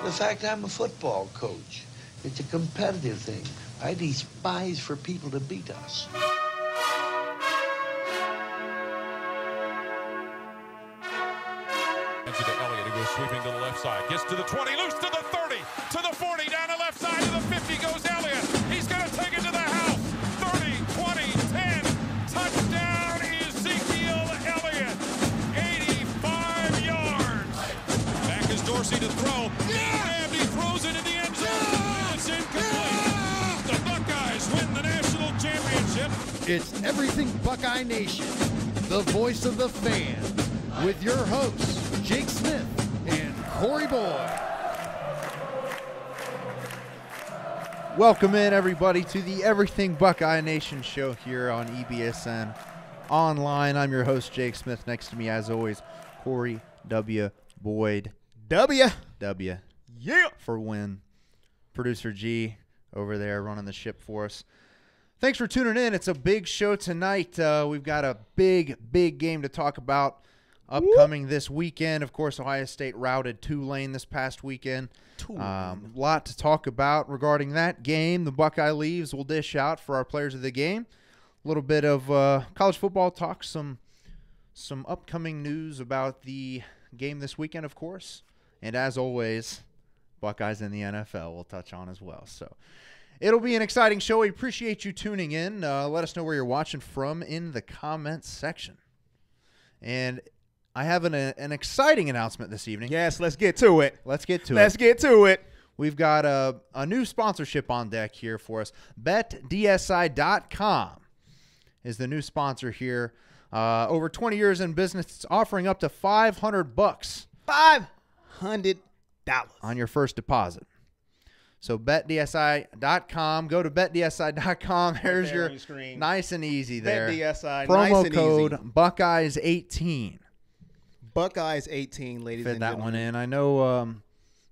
The fact I'm a football coach. It's a competitive thing. I despise for people to beat us. To Elliott, who goes sweeping to the left side. Gets to the 20, loose to the 30, to the 40, down the left side to the 50 goes Elliott. He's going to take it to the house. 30, 20, 10. Touchdown, Ezekiel Elliott. 85 yards. Back is Dorsey to throw. And he throws it in the end zone. It's incomplete. The Buckeyes win the national championship. It's Everything Buckeye Nation, the voice of the fan, with your hosts, Jake Smith and Corey Boyd. Welcome in, everybody, to the Everything Buckeye Nation show here on EBSN Online. I'm your host, Jake Smith. Next to me, as always, Corey W. Boyd. W. Yeah. For win. Producer G over there running the ship for us. Thanks for tuning in. It's a big show tonight. We've got a big game to talk about. Upcoming this weekend, of course, Ohio State routed Tulane this past weekend. A lot to talk about regarding that game. The Buckeye Leaves will dish out for our players of the game. A little bit of college football talk, some upcoming news about the game this weekend, of course. And as always, Buckeyes in the NFL we'll touch on as well. So it'll be an exciting show. We appreciate you tuning in. Let us know where you're watching from in the comments section. And I have an exciting announcement this evening. Yes, let's get to it. Let's get to it. We've got a new sponsorship on deck here for us. BetDSI.com is the new sponsor here. Over 20 years in business, it's offering up to $500. $500 on your first deposit. So BetDSI.com. Go to BetDSI.com. There's your nice and easy there. BetDSI, promo nice and code easy. Buckeyes18. Buckeyes 18, ladies and gentlemen. Fit that one in. I know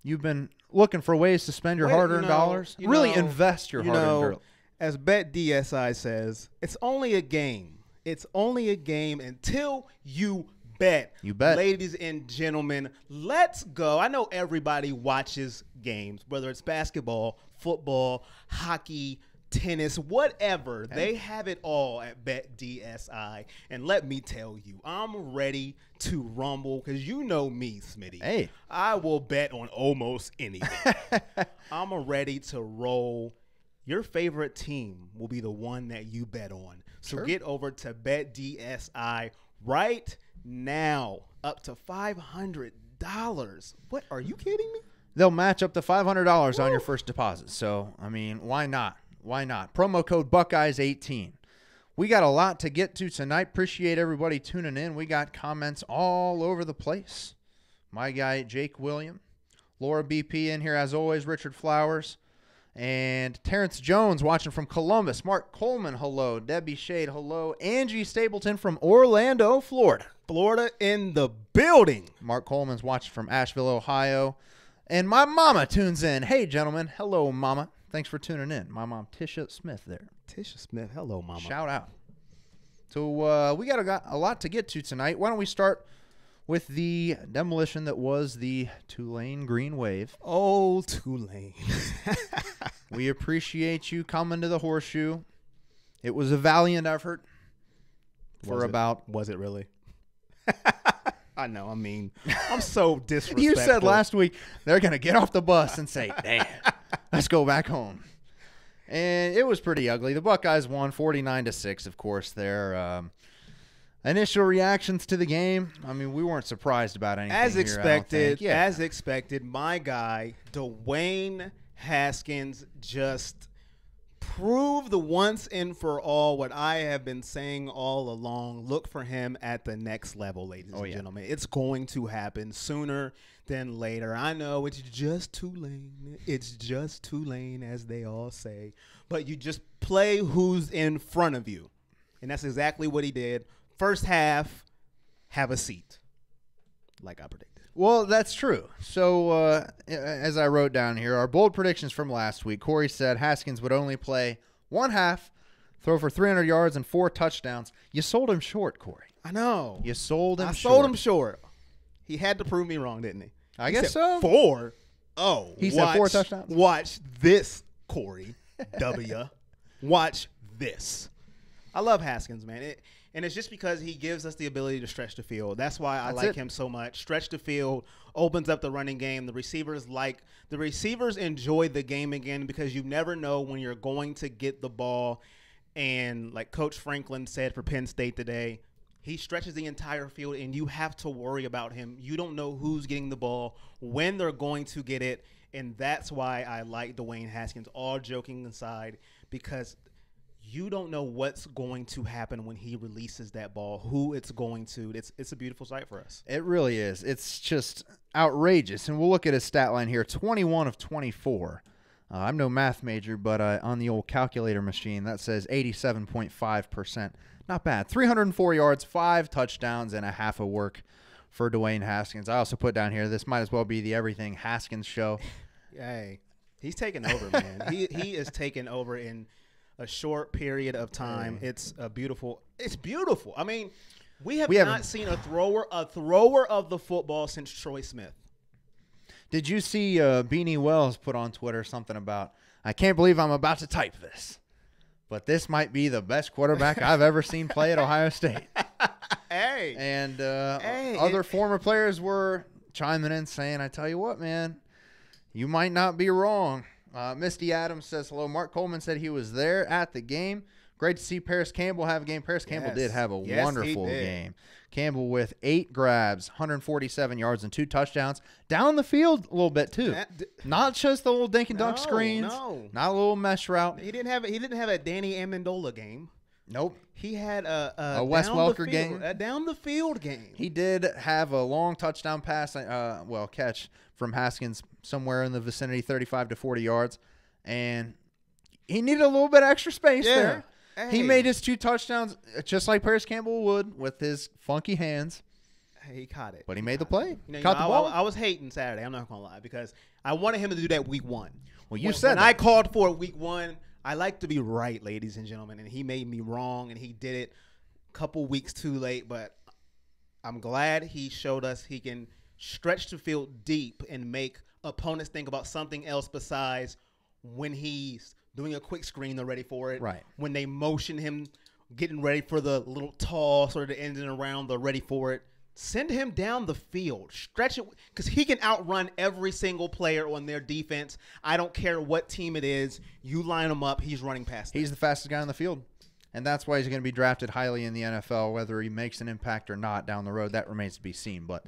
you've been looking for ways to spend your hard-earned dollars. Really invest your hard-earned dollars. As BetDSI says, it's only a game. It's only a game until you bet. You bet. Ladies and gentlemen, let's go. I know everybody watches games, whether it's basketball, football, hockey, tennis, whatever. They have it all at BetDSI. And let me tell you, I'm ready to rumble because you know me, Smitty. Hey. I will bet on almost anything. I'm ready to roll. Your favorite team will be the one that you bet on. So get over to BetDSI right now. Up to $500. What, are you kidding me? They'll match up to $500 on your first deposit. So, I mean, why not? Why not? Promo code Buckeyes18. We got a lot to get to tonight. Appreciate everybody tuning in. We got comments all over the place. My guy, Jake William. Laura BP in here, as always. Richard Flowers. And Terrence Jones watching from Columbus. Mark Coleman, hello. Debbie Shade, hello. Angie Stapleton from Orlando, Florida. Florida in the building. Mark Coleman's watching from Asheville, Ohio. And my mama tunes in. Hey, gentlemen. Hello, mama. Thanks for tuning in. My mom, Tisha Smith there. Tisha Smith. Hello, mama. Shout out. So we got a lot to get to tonight. Why don't we start with the demolition that was the Tulane Green Wave. Oh, Tulane. We appreciate you coming to the Horseshoe. It was a valiant effort Was it really? I know. I mean, I'm so disrespectful. You said last week they're going to get off the bus and say, damn, let's go back home. And it was pretty ugly. The Buckeyes won 49-6, of course. Their initial reactions to the game, I mean, we weren't surprised about anything As here, expected, yeah. as expected, my guy, Dwayne Haskins, just proved the once and for all what I have been saying all along. Look for him at the next level, ladies and gentlemen. It's going to happen sooner than later. I know it's just Tulane. It's just Tulane, as they all say. But you just play who's in front of you. And that's exactly what he did. First half, have a seat, like I predicted. Well, that's true. So, as I wrote down here, our bold predictions from last week, Corey said Haskins would only play one half, throw for 300 yards and 4 touchdowns. You sold him short, Corey. I know. You sold him short. I sold him short. He had to prove me wrong, didn't he? I guess so. 4. Oh, He said 4 touchdowns? Watch this, Corey W. Watch this. I love Haskins, man. And it's just because he gives us the ability to stretch the field. That's why I like him so much. Stretch the field, opens up the running game. The receivers enjoy the game again because you never know when you're going to get the ball. And like Coach Franklin said for Penn State today, he stretches the entire field, and you have to worry about him. You don't know who's getting the ball, when they're going to get it, and that's why I like Dwayne Haskins, all joking aside, because you don't know what's going to happen when he releases that ball, who it's going to. It's a beautiful sight for us. It really is. It's just outrageous. And we'll look at his stat line here, 21 of 24. I'm no math major, but on the old calculator machine, that says 87.5%. Not bad. 304 yards, 5 touchdowns, and a half a work for Dwayne Haskins. I also put down here, this might as well be the Everything Haskins show. Hey, he's taking over, man. He is taking over in a short period of time. It's beautiful. I mean, we have not seen a thrower of the football since Troy Smith. Did you see Beanie Wells put on Twitter something about, I can't believe I'm about to type this, but this might be the best quarterback I've ever seen play at Ohio State. Hey. And other former players were chiming in saying, I tell you what, man, you might not be wrong. Misty Adams says hello. Mark Coleman said he was there at the game. Great to see Paris Campbell have a game. Paris Campbell did have a wonderful game. Campbell with 8 grabs, 147 yards, and 2 touchdowns. Down the field a little bit, too. Not just the little dink and dunk screens. No. Not a little mesh route. He didn't have a Danny Amendola game. Nope. He had a Wes Welker game. A down the field game. He did have a long touchdown pass, catch from Haskins somewhere in the vicinity, 35 to 40 yards. And he needed a little bit of extra space there. Hey. He made his 2 touchdowns just like Paris Campbell would with his funky hands. He caught it. But he made the play. Caught the ball. I was hating Saturday. I'm not going to lie because I wanted him to do that week 1. Well, when I called for week 1, I like to be right, ladies and gentlemen, and he made me wrong, and he did it a couple weeks too late. But I'm glad he showed us he can stretch the field deep and make opponents think about something else besides when he's doing a quick screen, they're ready for it. Right. When they motion him, getting ready for the little toss or the end and around, they're ready for it. Send him down the field. Stretch it because he can outrun every single player on their defense. I don't care what team it is. You line him up, he's running past them. He's the fastest guy on the field. And that's why he's going to be drafted highly in the NFL. Whether he makes an impact or not down the road, that remains to be seen. But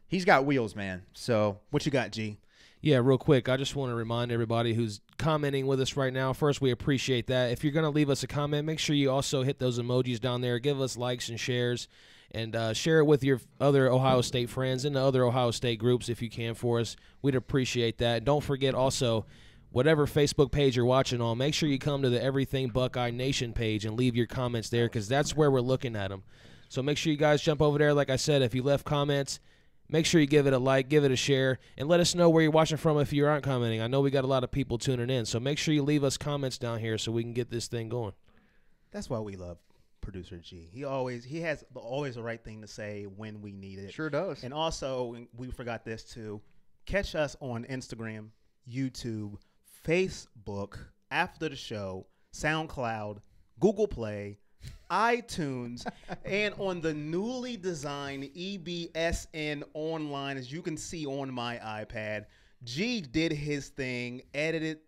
he's got wheels, man. So what you got, G? Yeah, real quick, I just want to remind everybody who's commenting with us right now, first, we appreciate that. If you're going to leave us a comment, make sure you also hit those emojis down there. Give us likes and shares, and share it with your other Ohio State friends and the other Ohio State groups if you can for us. We'd appreciate that. And don't forget also, whatever Facebook page you're watching on, make sure you come to the Everything Buckeye Nation page and leave your comments there because that's where we're looking at them. So make sure you guys jump over there. Like I said, if you left comments, make sure you give it a like, give it a share, and let us know where you're watching from if you aren't commenting. I know we got a lot of people tuning in, so make sure you leave us comments down here so we can get this thing going. That's why we love producer G. He has always the right thing to say when we need it. Sure does. And also, we forgot this too. Catch us on Instagram, YouTube, Facebook, after the show, SoundCloud, Google Play, iTunes, and on the newly designed EBSN online, as you can see on my iPad. G did his thing, edited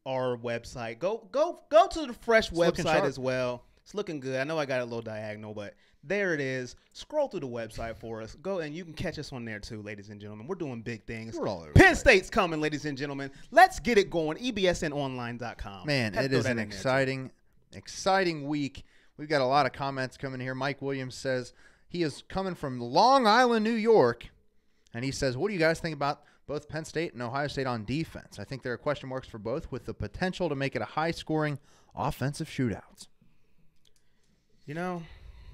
our website. Go to the fresh website as well. It's looking good. I know I got a little diagonal, but there it is. Scroll through the website for us. Go and you can catch us on there too, ladies and gentlemen. We're doing big things. We're all over Penn State's coming, ladies and gentlemen. Let's get it going. EBSNonline.com. Man, it is an exciting week. We've got a lot of comments coming here. Mike Williams says he is coming from Long Island, New York, and he says, what do you guys think about both Penn State and Ohio State on defense? I think there are question marks for both with the potential to make it a high-scoring offensive shootout. You know,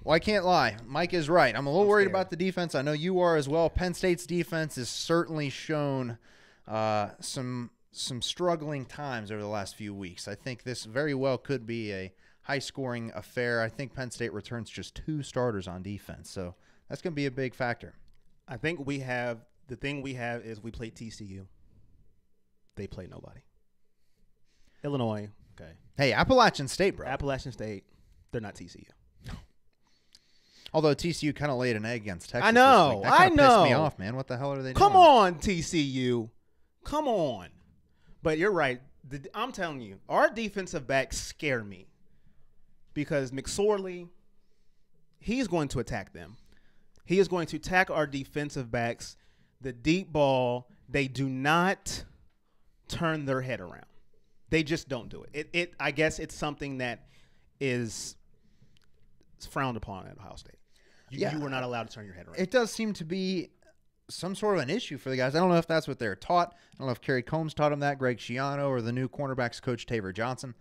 well, I can't lie. Mike is right. I'm a little worried about the defense. I know you are as well. Penn State's defense has certainly shown some struggling times over the last few weeks. I think this very well could be a high-scoring affair. I think Penn State returns just 2 starters on defense, so that's going to be a big factor. I think the thing we have is we play TCU. they play nobody. Illinois, okay. Hey, Appalachian State, bro. Appalachian State, they're not TCU. Although TCU kind of laid an egg against Texas. I know. This week. That kinda pissed me off, man. What the hell are they doing? Come on, TCU. Come on. But you're right. I'm telling you, our defensive backs scare me because McSorley, he's going to attack them. He is going to attack our defensive backs. The deep ball, they do not turn their head around. They just don't do it. I guess it's something that is frowned upon at Ohio State. You were not allowed to turn your head around. It does seem to be some sort of an issue for the guys. I don't know if that's what they're taught. I don't know if Kerry Combs taught them that, Greg Schiano, or the new cornerbacks coach Taver Johnson.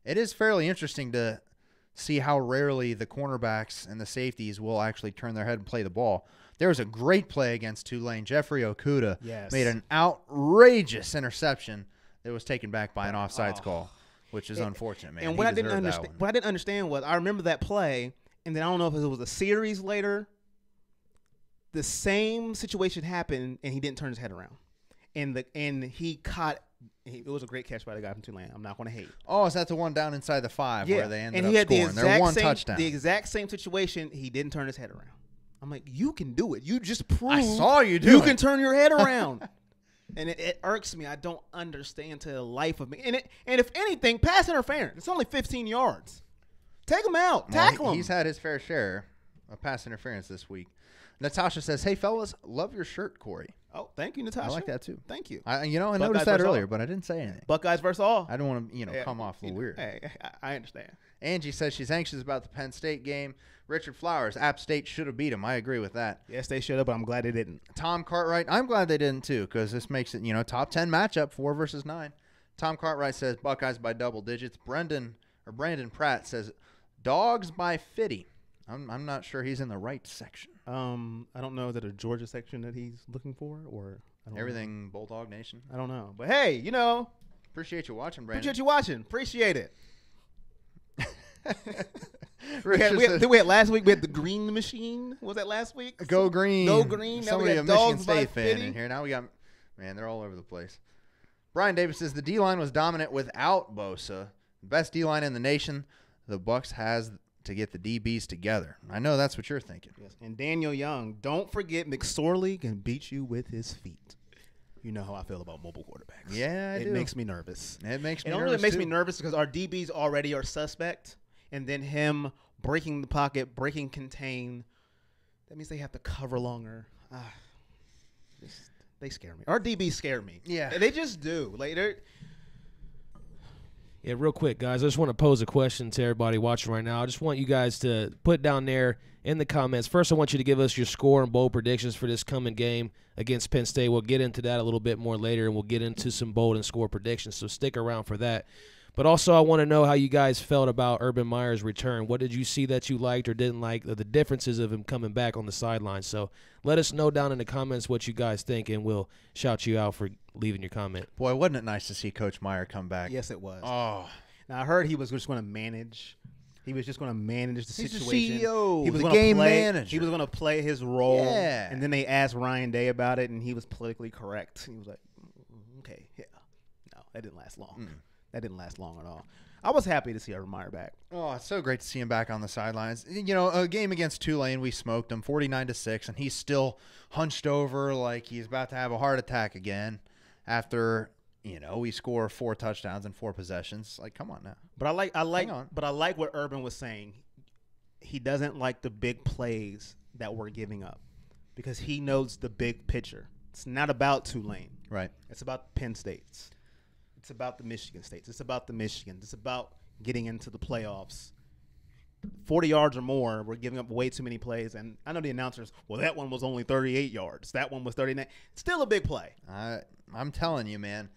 It is fairly interesting to see how rarely the cornerbacks and the safeties will actually turn their head and play the ball. There was a great play against Tulane. Jeffrey Okudah made an outrageous interception that was taken back by an offsides call, which is unfortunate, man. And what I didn't understand was I remember that play, and then I don't know if it was a series later. The same situation happened, and he didn't turn his head around, and he caught. It was a great catch by the guy from Tulane. I'm not going to hate. Oh, is that the one down inside the 5 where they ended up scoring? Their one touchdown. The exact same situation. He didn't turn his head around. I'm like, you can do it. You just proved I saw you do you it. can turn your head around. And it irks me. I don't understand to the life of me. And if anything, pass interference. It's only 15 yards. Take him out. Tackle him. He's had his fair share of pass interference this week. Natasha says, "Hey fellas, love your shirt, Corey." Oh, thank you, Natasha. I like that too. Thank you. I noticed that earlier, but I didn't say anything. Buckeyes versus all. I don't want to, come off a little weird. Hey, I understand. Angie says she's anxious about the Penn State game. Richard Flowers, App State should have beat him. I agree with that. Yes, they should have, but I'm glad they didn't. Tom Cartwright, I'm glad they didn't too, because this makes it, top 10 matchup, 4 versus 9. Tom Cartwright says Buckeyes by double digits. Brandon Pratt says Dogs by 50. I'm not sure he's in the right section. I don't know. Is it a Georgia section that he's looking for, or I don't everything know. Bulldog Nation? I don't know, but hey, appreciate you watching, Brandon. Appreciate you watching. Appreciate it. we had last week. We had the Green Machine. Was that last week? Go Green. Go Green. Now Somebody we a got Michigan Dogs by State fan 50. in here. Now we got, man, they're all over the place. Brian Davis says the D-line was dominant without Bosa. Best D-line in the nation. The Bucks has to get the DBs together. I know that's what you're thinking. Yes. And Daniel Young, don't forget McSorley can beat you with his feet. You know how I feel about mobile quarterbacks. Yeah, it makes me nervous. It makes me nervous. It really makes me nervous because our DBs already are suspect, and then him breaking the pocket, breaking contain, that means they have to cover longer. They scare me. Our DBs scare me. Yeah. They just do. Yeah, real quick, guys. I just want to pose a question to everybody watching right now. I just want you guys to put down there in the comments. First, I want you to give us your score and bold predictions for this coming game against Penn State. We'll get into that a little bit more later, and we'll get into some bold and score predictions, so stick around for that. But also, I want to know how you guys felt about Urban Meyer's return. What did you see that you liked or didn't like, the differences of him coming back on the sideline? So let us know down in the comments what you guys think, and we'll shout you out for leaving your comment. Boy, wasn't it nice to see Coach Meyer come back? Yes, it was. Oh. Now, I heard he was just going to manage. He was just going to manage the He's situation. The CEO, he was the gonna game play, manager. He was going to play his role. Yeah. And then they asked Ryan Day about it, and he was politically correct. He was like, okay, yeah. No, that didn't last long. That didn't last long at all. I was happy to see Urban Meyer back. Oh, it's so great to see him back on the sidelines. A game against Tulane, we smoked him 49-6, and he's still hunched over like he's about to have a heart attack again after, we score 4 touchdowns in 4 possessions. Like, come on now. But I like what Urban was saying. He doesn't like the big plays that we're giving up because he knows the big picture. It's not about Tulane. Right. It's about Penn States. It's about the Michigan States. It's about the Michigans. It's about getting into the playoffs. 40 yards or more, we're giving up way too many plays. And I know the announcers, well, that one was only 38 yards. That one was 39. It's still a big play. I'm telling you, man.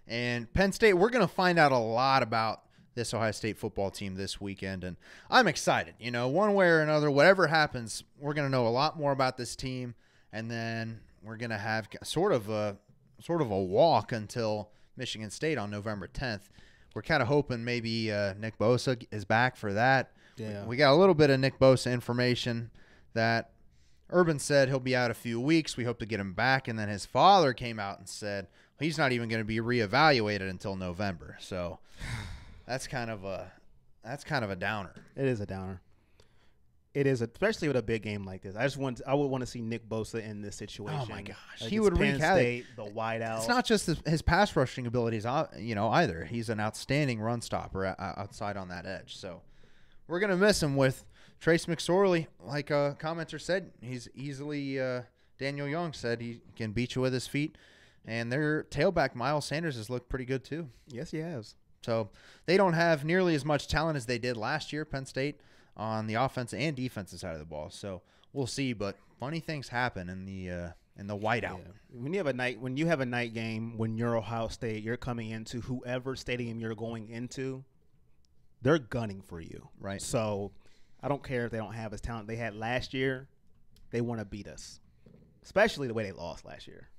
And Penn State, we're going to find out a lot about this Ohio State football team this weekend. And I'm excited. One way or another, whatever happens, we're going to know a lot more about this team. And then we're going to have sort of a walk until Michigan State on November 10th. We're kind of hoping maybe Nick Bosa is back for that. Yeah. We got a little bit of Nick Bosa information that Urban said he'll be out a few weeks. We hope to get him back. And then his father came out and said, he's not even going to be reevaluated until November. So that's kind of a downer. It is a downer. It is, especially with a big game like this. I would want to see Nick Bosa in this situation. Oh my gosh, Like he would Penn wreak havoc. State, the wideout. It's not just his pass rushing abilities, either. He's an outstanding run stopper outside on that edge. So we're gonna miss him with Trace McSorley. Like a commenter said, he's easily. Daniel Young said he can beat you with his feet, and their tailback Miles Sanders has looked pretty good too. Yes, he has. So they don't have nearly as much talent as they did last year, Penn State, on the offensive and defensive side of the ball. So we'll see, but funny things happen in the whiteout. Yeah. When you have a night game, when you're Ohio State, you're coming into whoever stadium you're going into, they're gunning for you. Right. So I don't care if they don't have as talent they had last year. They want to beat us, especially the way they lost last year.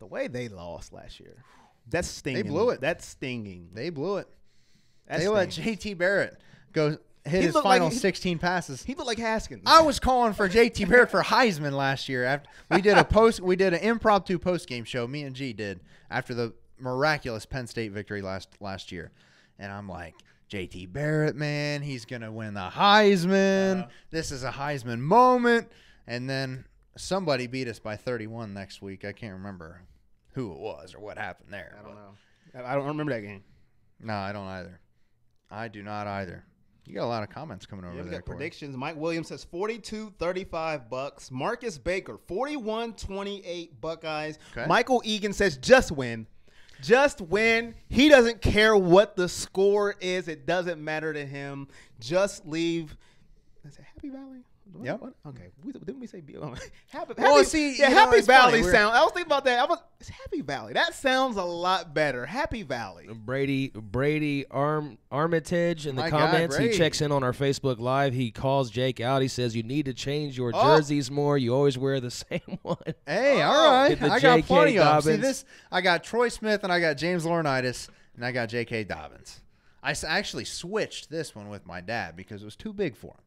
The way they lost last year. That's stinging. They blew it. That's stinging. They blew it. That's They let stinging. JT Barrett go hit He his looked final like 16 passes. He looked like Haskins. I was calling for JT Barrett for Heisman last year. After we did an impromptu post game show. Me and G did after the miraculous Penn State victory last year, and I'm like, JT Barrett, man, he's gonna win the Heisman. This is a Heisman moment. And then somebody beat us by 31 next week. I can't remember who it was or what happened there. I don't know. I don't remember that game. No, I don't either. I do not either. You got a lot of comments coming over Yeah, we there. got Corey. predictions. Mike Williams says 42-35 Bucks. Marcus Baker 41-28 Buckeyes. Okay. Michael Egan says just win. Just win. He doesn't care what the score is. It doesn't matter to him. Just leave. Is it Happy Valley? Yep. Okay. Didn't we say Happy? Well, see, yeah, you know, Happy it's Valley funny. sound. I was thinking about that. It's Happy Valley. That sounds a lot better. Happy Valley. Brady Armitage in the My guy, comments. He Brady. checks in on our Facebook Live. He calls Jake out. He says, you need to change your Oh. jerseys more. You always wear the same one. Hey, all right. Get the I got J.K. plenty of them. See Dobbins. this? I got Troy Smith and I got James Laurinaitis and I got J.K. Dobbins. I actually switched this one with my dad because it was too big for him.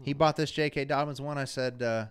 He bought this J.K. Dobbins one. I said, that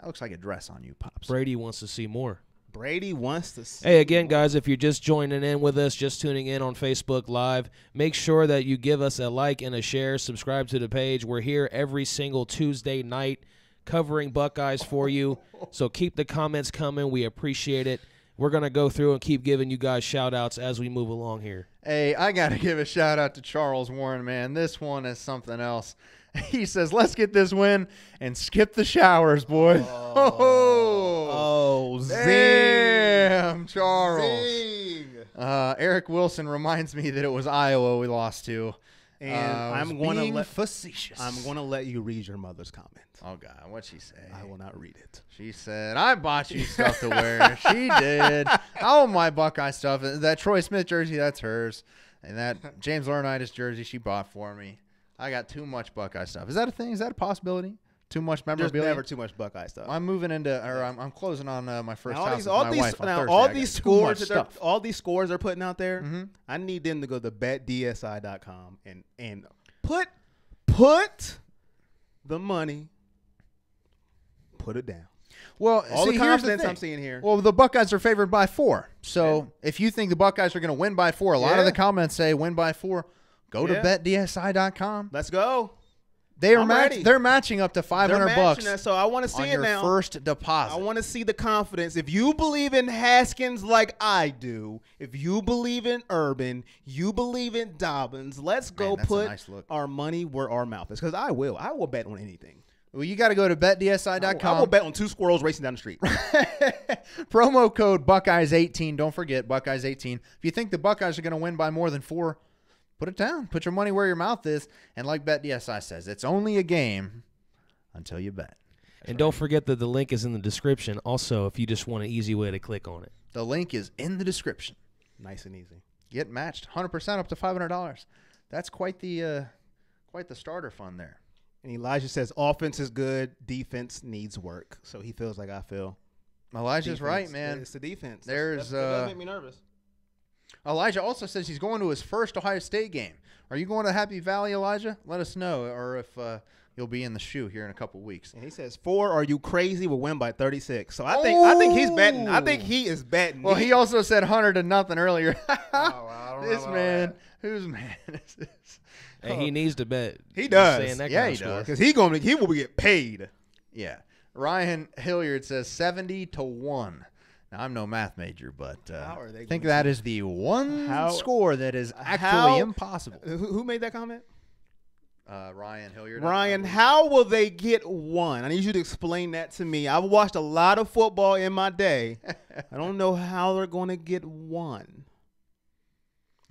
looks like a dress on you, Pops. Brady wants to see more. Brady wants to see. Hey, again, guys, if you're just joining in with us, just tuning in on Facebook Live, make sure that you give us a like and a share. Subscribe to the page. We're here every single Tuesday night covering Buckeyes for you. So keep the comments coming. We appreciate it. We're going to go through and keep giving you guys shout-outs as we move along here. Hey, I got to give a shout-out to Charles Warren, man. This one is something else. He says, let's get this win and skip the showers, boys. Oh, zing. Damn, Charles. Zing. Eric Wilson reminds me that it was Iowa we lost to. And I was I'm going to being let facetious. I'm going to let you read your mother's comment. Oh God, what'd she say? I will not read it. She said, I bought you stuff to wear. She did. All my Buckeye stuff. That Troy Smith jersey, that's hers. And that James Laurinaitis jersey she bought for me. I got too much Buckeye stuff. Is that a thing? Is that a possibility? Too much There's memorabilia? never too much Buckeye stuff. I'm moving into, or I'm closing on my first Now, house with my wife on Thursday. all I got these too much scores, that stuff. all these scores they're putting out there. Mhm. I need them to go to betdsi.com and put the money, put it down. Well, All see, the here's confidence thing. I'm seeing here. Well, the Buckeyes are favored by 4. So if you think the Buckeyes are going to win by 4, a lot of the comments say win by 4. Go to Yeah. betdsi.com. Let's go. They are I'm ready. They're matching up to $500 They're matching bucks that, so I want to see on it your now. first deposit. I want to see the confidence. If you believe in Haskins like I do, if you believe in Urban, you believe in Dobbins, let's go Man, that's a put nice look. our money where our mouth is. Because I will bet on anything. Well, you got to go to betdsi.com. I will bet on 2 squirrels racing down the street. Promo code Buckeyes18. Don't forget Buckeyes18. If you think the Buckeyes are going to win by more than 4, put it down. Put your money where your mouth is. And like BetDSI says, it's only a game until you bet. And don't forget that the link is in the description also if you just want an easy way to click on it. The link is in the description. Nice and easy. Get matched 100% up to $500. That's quite the starter fund there. And Elijah says offense is good, defense needs work. So he feels like I feel. Elijah's Defense. right, man. It's the defense. There's, that does make me nervous. Elijah also says he's going to his first Ohio State game. Are you going to Happy Valley, Elijah? Let us know. Or if you'll be in the shoe here in a couple weeks. And he says 4. Are you crazy? Will win by 36. So I think he's betting. I think he is betting. Well, he also said 100-0 earlier. I don't This know about man, that. whose man is this? And he needs to bet. He does. Saying that Yeah, kind he of score. does. because he will get paid. Yeah. Ryan Hilliard says 70-1. Now, I'm no math major, but How are they I think going that is the one How- score that is actually how- impossible. Who made that comment? Ryan Hilliard. Ryan, how will they get 1? I need you to explain that to me. I've watched a lot of football in my day. I don't know how they're going to get 1.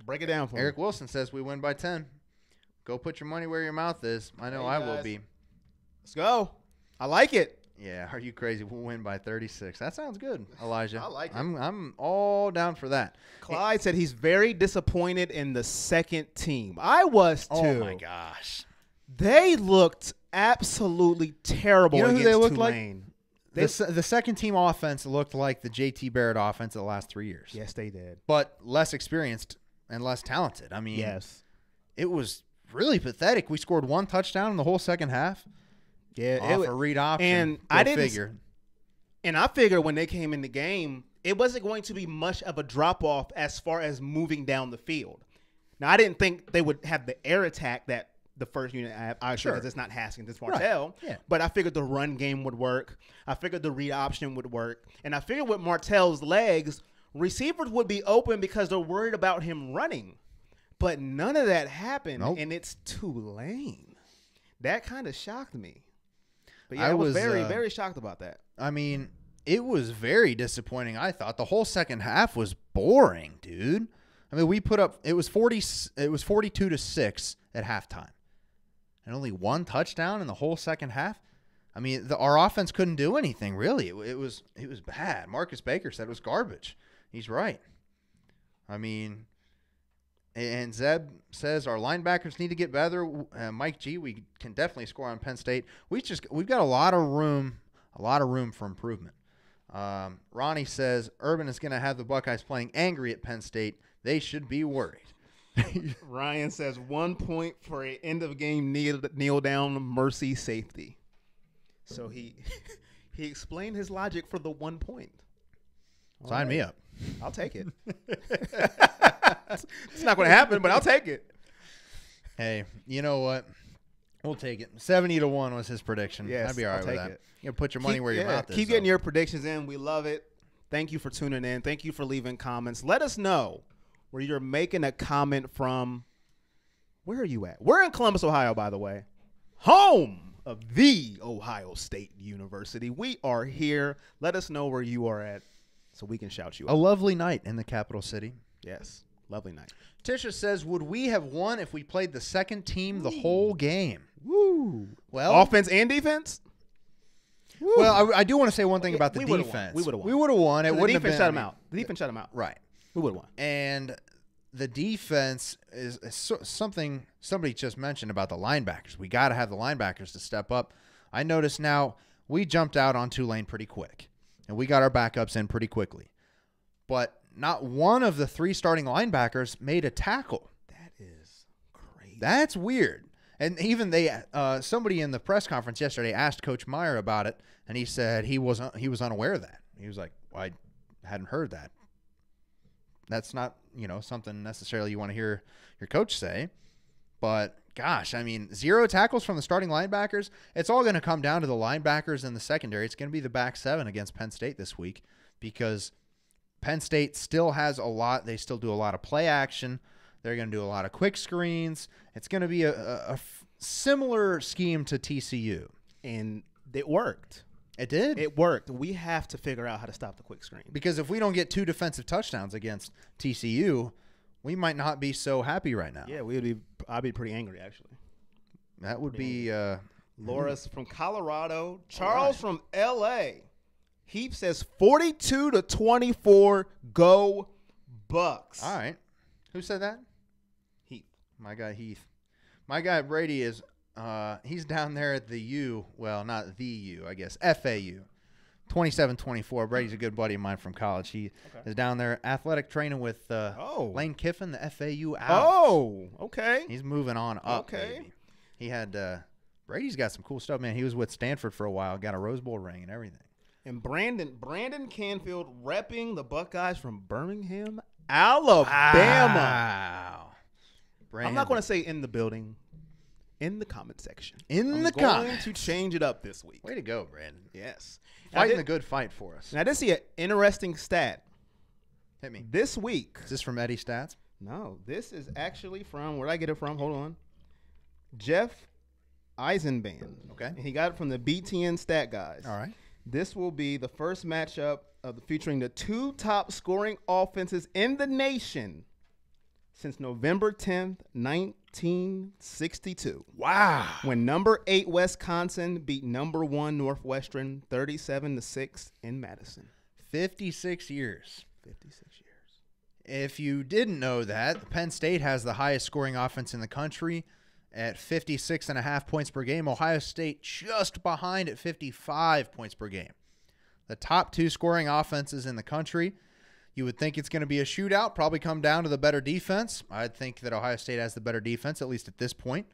Break it down for Eric me. Wilson says we win by 10. Go put your money where your mouth is. I know Hey, I will guys. be. Let's go. I like it. Yeah, are you crazy? We'll win by 36. That sounds good, Elijah. I like it. I'm all down for that. Clyde said he's very disappointed in the second team. I was too. Oh my gosh. They looked absolutely terrible You know who against they looked like? Tulane. The second team offense looked like the JT Barrett offense of the last 3 years. Yes, they did. But less experienced and less talented. I mean, Yes. it was really pathetic. We scored 1 touchdown in the whole second half. Yeah. Off a read option. and Go I didn't figure. And I figured when they came in the game, it wasn't going to be much of a drop-off as far as moving down the field. Now, I didn't think they would have the air attack that the first unit had, Sure. because it's not Haskins, it's Martell. Yeah. But I figured the run game would work. I figured the read option would work. And I figured with Martell's legs, receivers would be open because they're worried about him running. But none of that happened, Nope. and it's Tulane. That kind of shocked me. But yeah, I I was was, very, very shocked about that. I mean, it was very disappointing, I thought. The whole second half was boring, dude. I mean, we put up it was 42-6 at halftime. And only 1 touchdown in the whole second half. I mean, our offense couldn't do anything, really. It was bad. Marcus Baker said it was garbage. He's right. I mean, and Zeb says our linebackers need to get better. Mike G, we can definitely score on Penn State. We've got a lot of room for improvement. Ronnie says Urban is going to have the Buckeyes playing angry at Penn State. They should be worried. Ryan says 1 point for an end of game kneel down mercy safety. So he explained his logic for the 1 point. Sign me up. I'll take it. It's not going to happen, but I'll take it. Hey, you know what? We'll take it. 70-1 was his prediction. Yes, I'd be all I'll right with take that. it. You know, put your money where your mouth is. Keep getting though. your predictions in. We love it. Thank you for tuning in. Thank you for leaving comments. Let us know where you're making a comment from. Where are you at? We're in Columbus, Ohio, by the way. Home of the Ohio State University. We are here. Let us know where you are at so we can shout you A out. lovely night in the capital city. Yes. Lovely night. Tisha says, would we have won if we played the second team the whole game? Woo. Well, Offense and defense? Woo. well, I do want to say one thing about the we would've won. defense. We would've won. We would have won. It So the wouldn't have defense been. shut him out. The defense shut him out. Right. We would have won. And the defense is something somebody just mentioned about the linebackers. We got to have the linebackers to step up. I notice now we jumped out on Tulane pretty quick, and we got our backups in pretty quickly. But not one of the 3 starting linebackers made a tackle. That is crazy. That's weird. And even somebody in the press conference yesterday asked Coach Meyer about it, and he said he was unaware of that. He was like, well, I hadn't heard that. That's not, something necessarily you want to hear your coach say. But, gosh, I mean, 0 tackles from the starting linebackers. It's all going to come down to the linebackers in the secondary. It's going to be the back 7 against Penn State this week because Penn State still has a lot. They still do a lot of play action. They're going to do a lot of quick screens. It's going to be a similar scheme to TCU. And it worked. It did. It worked. We have to figure out how to stop the quick screen. Because if we don't get 2 defensive touchdowns against TCU, we might not be so happy right now. Yeah, I'd be pretty angry, actually. That would be Laura's from Colorado. Charles from L.A. Heath says 42-24, go Bucks. all right. Who said that? Heath. My guy Heath. My guy Brady is he's down there at the U. Well, not the U, I guess. FAU. 27-24. Brady's a good buddy of mine from college. He is down there athletic training with Lane Kiffin, the FAU Owls. Oh, okay. He's moving on up. Okay. Baby. He had Brady's got some cool stuff, man. He was with Stanford for a while, got a Rose Bowl ring and everything. And Brandon Canfield repping the Buckeyes from Birmingham, Alabama. Wow. I'm not going to say in the building, in the comment section. I'm going comments. To change it up this week. Way to go, Brandon. Yes. Fighting the good fight for us. Now, I did see an interesting stat. Hit me. This week. Is this from Eddie Stats? No, this is actually from, where did I get it from? Hold on. Jeff Eisenband. Okay. And he got it from the BTN Stat Guys. All right. This will be the first matchup featuring the two top scoring offenses in the nation since November 10th, 1962. Wow. When number 8 Wisconsin beat number 1 Northwestern 37-6 in Madison. 56 years. 56 years. If you didn't know that, Penn State has the highest scoring offense in the country at 56.5 points per game. Ohio State just behind at 55 points per game. The top 2 scoring offenses in the country. You would think it's going to be a shootout, probably come down to the better defense. I'd think that Ohio State has the better defense, at least at this point.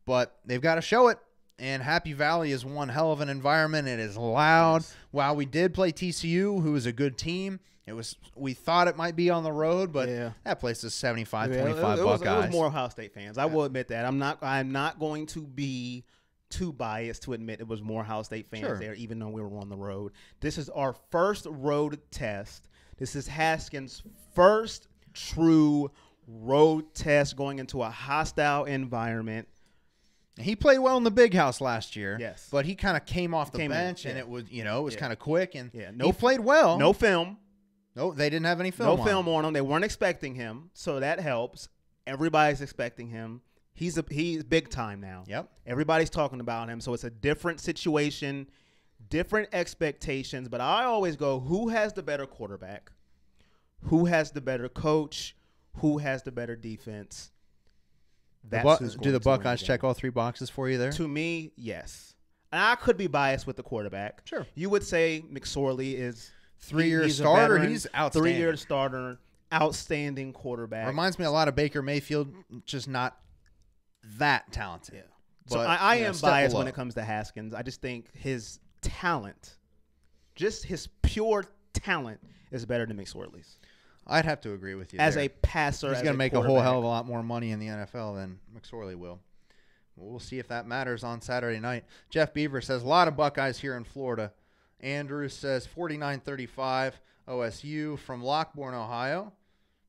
But they've got to show it. And Happy Valley is one hell of an environment. It is loud. Yes. While we did play TCU, who is a good team, we thought it might be on the road, but that place is 75-25 Buckeyes. It was more Ohio State fans. I will admit that. I'm not going to be too biased to admit it was more Ohio State fans there, even though we were on the road. This is our first road test. This is Haskins' first true road test going into a hostile environment. He played well in the big house last year. Yes. But he kind of came off the bench, and it was, kind of quick, and he played well. No film. No, they didn't have any film on him. They weren't expecting him, so that helps. Everybody's expecting him. He's big time now. Yep. Everybody's talking about him, so it's a different situation, different expectations. But I always go, who has the better quarterback? Who has the better coach? Who has the better defense? Do the Buckeyes check all 3 boxes for you there? To me, yes. And I could be biased with the quarterback. Sure. You would say McSorley is 3-year starter. He's outstanding. 3-year starter, outstanding quarterback. Reminds me a lot of Baker Mayfield, just not that talented. Yeah. So I am biased when it comes to Haskins. I just think his talent, just his pure talent, is better than McSorley's. I'd have to agree with you. As a passer, he's going to make a whole hell of a lot more money in the NFL than McSorley will. We'll see if that matters on Saturday night. Jeff Beaver says, a lot of Buckeyes here in Florida. Andrew says 49-35 OSU from Lockbourne, Ohio.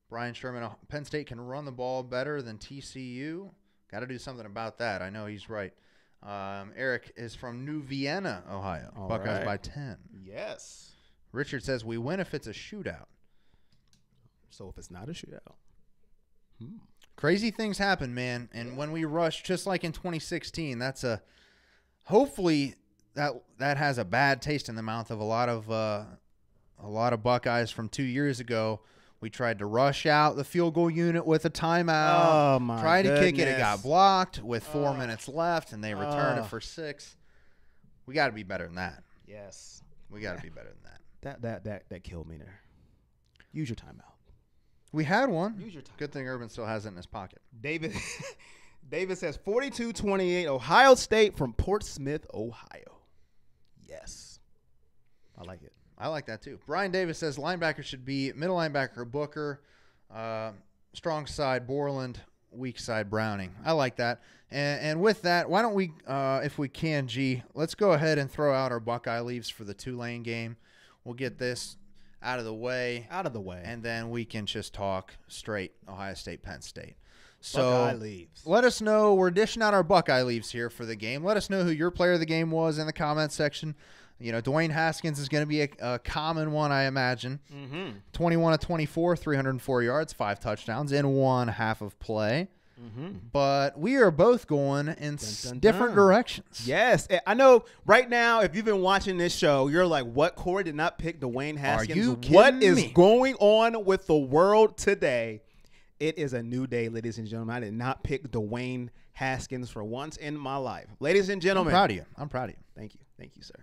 Brian Sherman, Penn State can run the ball better than TCU. Got to do something about that. I know he's right. Eric is from New Vienna, Ohio. All Buckeyes right. by 10. Yes. Richard says we win if it's a shootout. So if it's not a shootout. Crazy things happen, man. And when we rush, just like in 2016, hopefully that has a bad taste in the mouth of a lot of Buckeyes from 2 years ago. We tried to rush out the field goal unit with a timeout. Oh, my Tried to kick it. It goodness. got blocked with 4 minutes left, and they returned it for 6. We got to be better than that. Yes. We got to be better than that. That killed me there. Use your timeout. We had one. Use your timeout. Good thing Urban still has it in his pocket. David says 42-28 Ohio State from Portsmouth, Ohio. Yes. I like it. I like that too. Brian Davis says linebacker should be middle linebacker Booker, strong side Borland, weak side Browning. I like that. And with that, why don't we, if we can, let's go ahead and throw out our Buckeye leaves for the Tulane game. We'll get this out of the way. And then we can just talk straight Ohio State, Penn State. So Buckeye leaves. Let us know. We're dishing out our Buckeye leaves here for the game. Let us know who your player of the game was in the comments section. Dwayne Haskins is going to be a common one, I imagine. 21-24, 304 yards, 5 touchdowns in one half of play. But we are both going in different directions. Yes. I know right now, if you've been watching this show, you're like, what? Corey did not pick Dwayne Haskins? Are you kidding What me? is going on with the world today? It is a new day, ladies and gentlemen. I did not pick Dwayne Haskins for once in my life. Ladies and gentlemen. I'm proud of you. Thank you. Thank you, sir.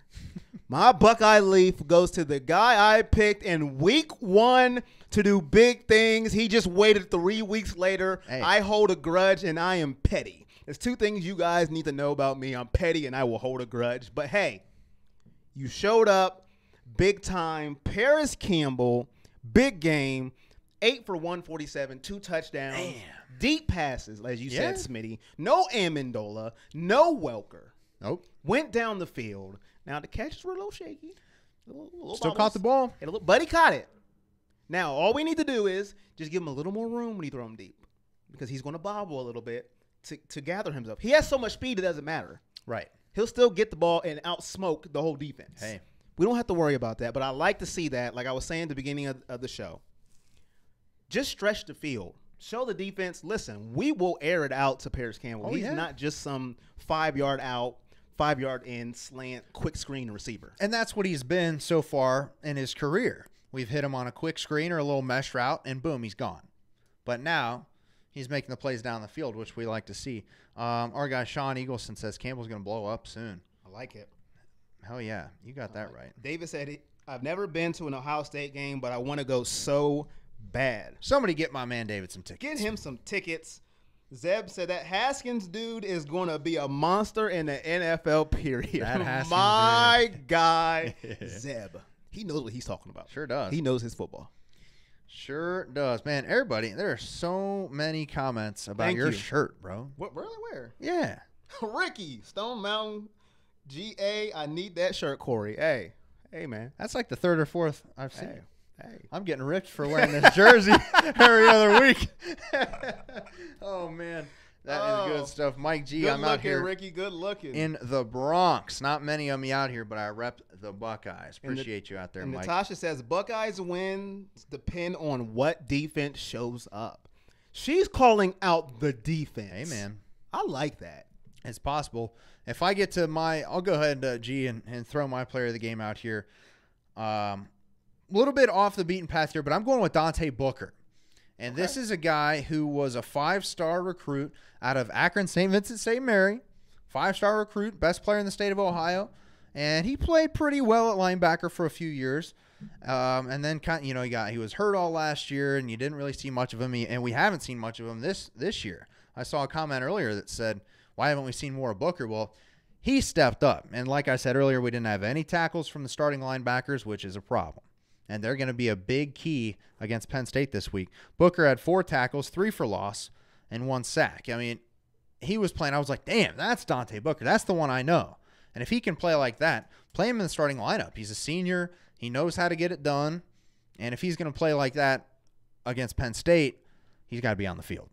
My Buckeye leaf goes to the guy I picked in week 1 to do big things. He just waited 3 weeks later. Hey. I hold a grudge, and I am petty. There's two things you guys need to know about me. I'm petty and I will hold a grudge. But hey, you showed up big time. Paris Campbell, big game, 8 for 147, 2 touchdowns, deep passes, as you said, Smitty. No Amendola, no Welker. Nope. Went down the field. Now the catches were a little shaky. Still caught the ball. But he caught it. Now all we need to do is just give him a little more room when you throw him deep, because he's going to bobble a little bit to gather himself. He has so much speed it doesn't matter. Right. He'll still get the ball and outsmoke the whole defense. Hey. We don't have to worry about that, but I like to see that, like I was saying at the beginning of the show. Just stretch the field. Show the defense, listen, we will air it out to Paris Campbell. He's not just some 5-yard out, 5-yard in, slant, quick screen receiver. And that's what he's been so far in his career. We've hit him on a quick screen or a little mesh route, and boom, he's gone. But now he's making the plays down the field, which we like to see. Our guy Sean Eagleson says Campbell's going to blow up soon. I like it. Hell yeah, you got that right. David said, I've never been to an Ohio State game, but I want to go so bad. Somebody get my man David some tickets. Get him some tickets. Zeb said that Haskins dude is going to be a monster in the NFL, period. My guy, Zeb. He knows what he's talking about. Sure does. He knows his football. Sure does. Man, everybody, there are so many comments about your shirt, bro. What, really? Where? Yeah. Ricky, Stone Mountain, GA, I need that shirt, Corey. Hey, man. That's like the 3rd or 4th I've seen. Hey. I'm getting ripped for wearing this jersey every other week. Oh, man. That is good stuff. Mike G, I'm out here. Ricky, good looking. In the Bronx. Not many of me out here, but I rep the Buckeyes. Appreciate you out there, Mike. Natasha says, Buckeyes wins depend on what defense shows up. She's calling out the defense. Hey, man. I like that. It's possible. If I get to I'll go ahead, G, and throw my player of the game out here. A little bit off the beaten path here, but I'm going with Dante Booker. And this is a guy who was a 5-star recruit out of Akron St. Vincent St. Mary. 5-star recruit, best player in the state of Ohio. And he played pretty well at linebacker for a few years. And then he was hurt all last year, and you didn't really see much of him. And we haven't seen much of him this year. I saw a comment earlier that said, why haven't we seen more of Booker? Well, he stepped up. And like I said earlier, we didn't have any tackles from the starting linebackers, which is a problem. And they're going to be a big key against Penn State this week. Booker had 4 tackles, 3 for loss, and 1 sack. I mean, he was playing. I was like, damn, that's Dante Booker. That's the one I know. And if he can play like that, play him in the starting lineup. He's a senior. He knows how to get it done. And if he's going to play like that against Penn State, he's got to be on the field.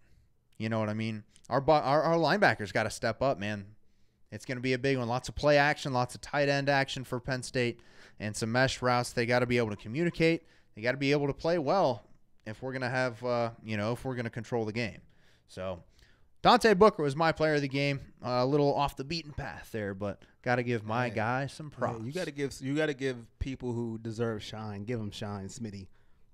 You know what I mean? Our linebackers got to step up, man. It's going to be a big one. Lots of play action, lots of tight end action for Penn State, and some mesh routes. They got to be able to communicate. They got to be able to play well if we're going to have, if we're going to control the game. So Dante Booker was my player of the game. A little off the beaten path there, but got to give my guy some props. You got to give people who deserve shine. Give them shine, Smitty.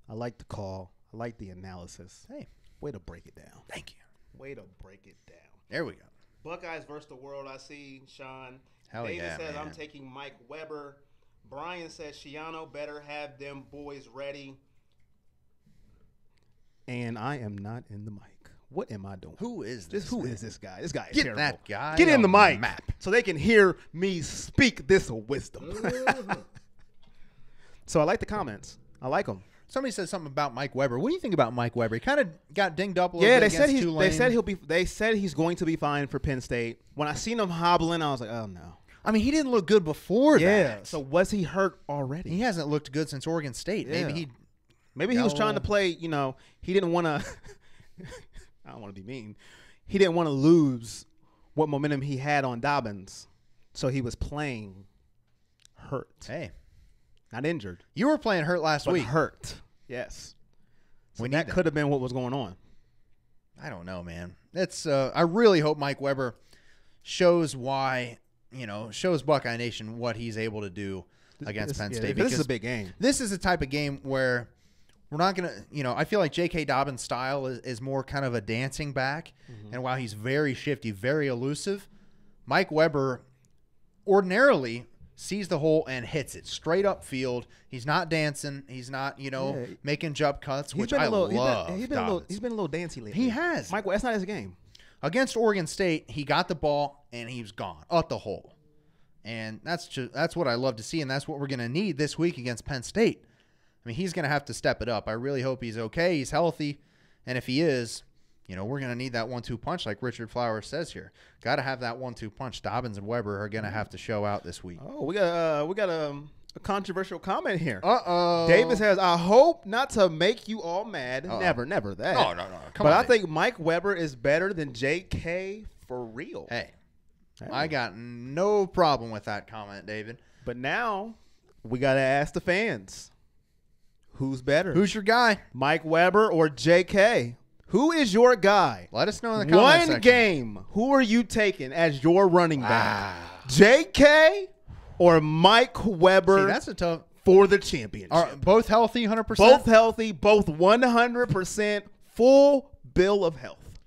I like the call. I like the analysis. Hey, way to break it down. Thank you. Way to break it down. There we go. Buckeyes versus the world. I see Sean. Hell David yeah, says man. I'm taking Mike Weber. Brian says Shiano better have them boys ready. And I am not in the mic. What am I doing? Who is this? Who is this guy? This guy is Get terrible. that guy. Get in the on mic map. so they can hear me speak this wisdom. So I like the comments. I like them. Somebody said something about Mike Weber. What do you think about Mike Weber? He kind of got dinged up a little Yeah, bit. they said he's going to be fine for Penn State. When I seen him hobbling, I was like, oh no. I mean, he didn't look good before that. So was he hurt already? He hasn't looked good since Oregon State. Yeah. Maybe he was trying to play, he didn't want to I don't want to be mean. He didn't want to lose what momentum he had on Dobbins. So he was playing hurt. Hey. Not injured. You were playing hurt last week. Hurt. Yes. So We that need could have been what was going on. I don't know, man. It's I really hope Mike Weber shows shows Buckeye Nation what he's able to do against Penn State. This is a big game. This is the type of game where we're not going to, I feel like J.K. Dobbins' style is more kind of a dancing back. Mm-hmm. And while he's very shifty, very elusive, Mike Weber ordinarily sees the hole and hits it straight up field. He's not dancing. He's not, making jump cuts, which I love. He's been a little dancey lately. He has. Mike, that's not his game. Against Oregon State, he got the ball and he was gone at the hole. And that's what I love to see, and that's what we're going to need this week against Penn State. I mean, he's going to have to step it up. I really hope he's okay, he's healthy, and if he is, we're going to need that 1-2 punch like Richard Flowers says here. Got to have that 1-2 punch. Dobbins and Weber are going to have to show out this week. Oh, we got a controversial comment here. Uh-oh. David says, I hope not to make you all mad. Uh-oh. Never that. No. Come on. But I think Mike Weber is better than J.K. for real. Hey. I got no problem with that comment, David. But now we got to ask the fans, who's better? Who's your guy? Mike Weber or J.K.? Who is your guy? Let us know in the comment section. One game. Who are you taking as your running back? J.K. or Mike Weber? See, that's a tough for the championship. Are both healthy 100%? Both healthy, both 100% full bill of health.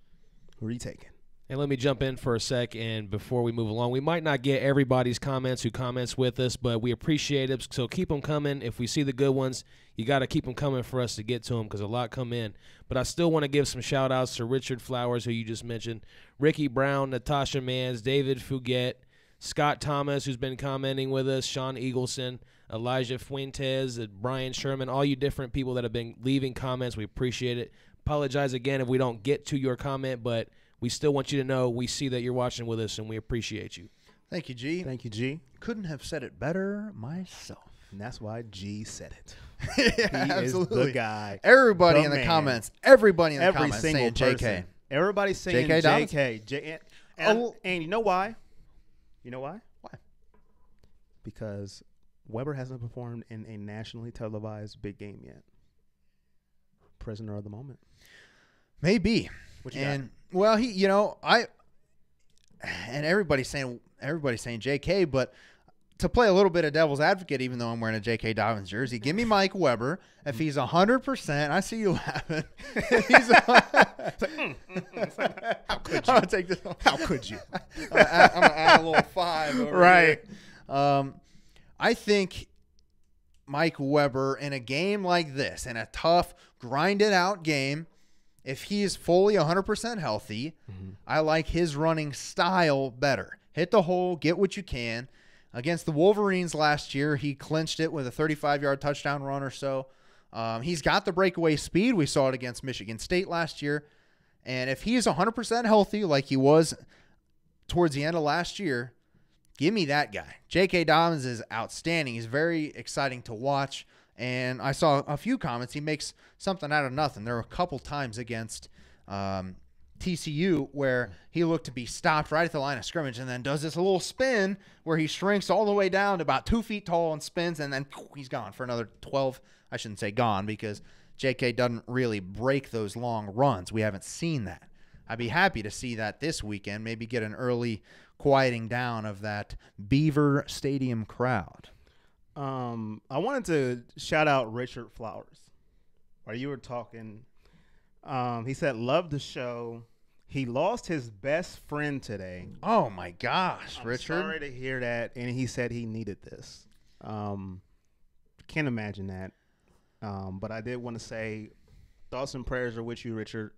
Who are you taking? And let me jump in for a sec, and before we move along, we might not get everybody's comments who comments with us, but we appreciate it, so keep them coming. If we see the good ones, you got to keep them coming for us to get to them because a lot come in. But I still want to give some shout-outs to Richard Flowers, who you just mentioned, Ricky Brown, Natasha Mans, David Fugett, Scott Thomas, who's been commenting with us, Sean Eagleson, Elijah Fuentes, Brian Sherman, all you different people that have been leaving comments. We appreciate it. Apologize again if we don't get to your comment, but we still want you to know we see that you're watching with us, and we appreciate you. Thank you, G. Thank you, G. Couldn't have said it better myself. And that's why G said it. Yeah, he absolutely. is the guy. Everybody the in the man. comments. Everybody in the Every comments single saying person. JK. Everybody's saying JK Dobbins? JK. And you know why? You know why? Why? Because Weber hasn't performed in a nationally televised big game yet. Prisoner of the moment. Maybe. What you and well, everybody's saying JK, but to play a little bit of devil's advocate, even though I'm wearing a JK Dobbins jersey, give me Mike Weber. If he's 100%, I see you laughing. If he's how could you? I'm gonna take this. How could you? I'm gonna add a little 5 over right. Here. I think Mike Weber in a game like this, in a tough, grinded out game, if he is fully 100% healthy, I like his running style better. Hit the hole, get what you can. Against the Wolverines last year, he clinched it with a 35-yard touchdown run or so. He's got the breakaway speed. We saw it against Michigan State last year. And if he is 100% healthy like he was towards the end of last year, give me that guy. J.K. Dobbins is outstanding. He's very exciting to watch. And I saw a few comments. He makes something out of nothing. There were a couple times against TCU where he looked to be stopped right at the line of scrimmage and then does this little spin where he shrinks all the way down to about 2 feet tall and spins, and then he's gone for another 12. I shouldn't say gone because JK doesn't really break those long runs. We haven't seen that. I'd be happy to see that this weekend, maybe get an early quieting down of that Beaver Stadium crowd. I wanted to shout out Richard Flowers. While you were talking, he said, love the show. He lost his best friend today. Oh, my gosh, Richard. Sorry to hear that. And he said he needed this. Can't imagine that. But I did want to say thoughts and prayers are with you, Richard.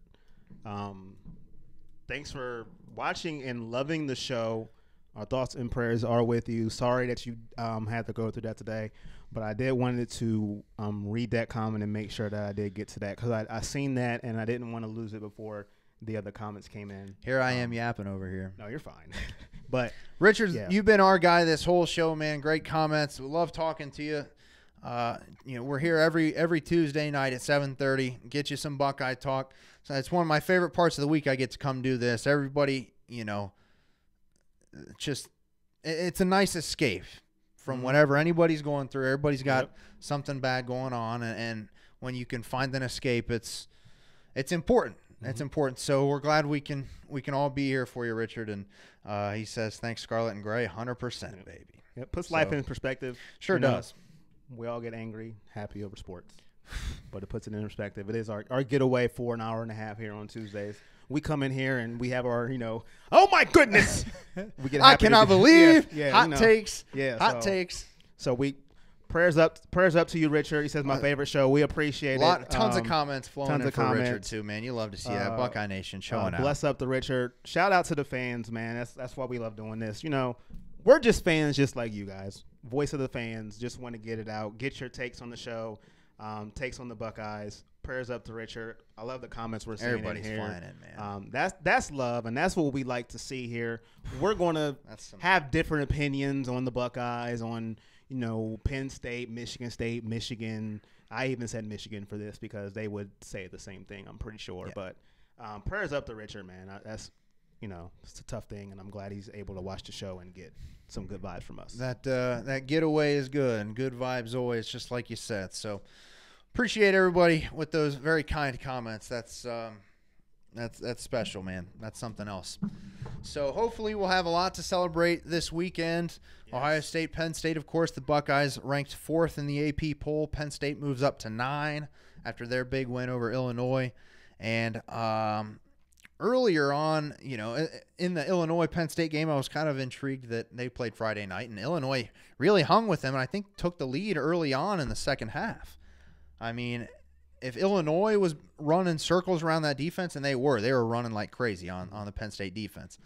Thanks for watching and loving the show. Our thoughts and prayers are with you. Sorry that you had to go through that today, but I did wanted to read that comment and make sure that I did get to that because I seen that and I didn't want to lose it before the other comments came in. Here I am yapping over here. No, you're fine. But Richard, yeah. You've been our guy this whole show, man. Great comments. We love talking to you. We're here every Tuesday night at 7:30. Get you some Buckeye talk. So it's one of my favorite parts of the week. I get to come do this. Everybody, it's a nice escape from whatever anybody's going through. Everybody's got something bad going on, and when you can find an escape, it's important. It's important. So we're glad we can all be here for you, Richard. And he says, thanks, Scarlet and Gray, 100%, baby. It puts life in perspective. Sure does. We all get angry, happy over sports, but it puts it in perspective. It is our getaway for an hour and a half here on Tuesdays. We come in here and we have our, oh my goodness. We get I cannot believe. Yeah, hot takes. Yeah, hot takes. So we Prayers up to you, Richard. He says my favorite show. We appreciate it. Tons of comments flowing in for Richard too, man. You love to see that Buckeye Nation showing out. Bless up to Richard. Shout out to the fans, man. That's why we love doing this. You know, we're just fans, just like you guys. Voice of the fans. Just want to get it out. Get your takes on the show. Takes on the Buckeyes. Prayers up to Richard. I love the comments we're seeing Everybody's in here. flying in, man. That's love, and that's what we like to see here. We're going to have different opinions on the Buckeyes, on Penn State, Michigan. I even said Michigan for this because they would say the same thing, I'm pretty sure. Yeah. But prayers up to Richard, man. That's it's a tough thing, and I'm glad he's able to watch the show and get some good vibes from us. That getaway is good, and good vibes always, just like you said. So appreciate everybody with those very kind comments. That's special, man. That's something else. So hopefully we'll have a lot to celebrate this weekend. Yes. Ohio State, Penn State, of course. The Buckeyes ranked 4th in the AP poll. Penn State moves up to 9 after their big win over Illinois. And earlier on, in the Illinois-Penn State game, I was kind of intrigued that they played Friday night, and Illinois really hung with them, and I think took the lead early on in the second half. I mean, if Illinois was running circles around that defense, and they were running like crazy on the Penn State defense.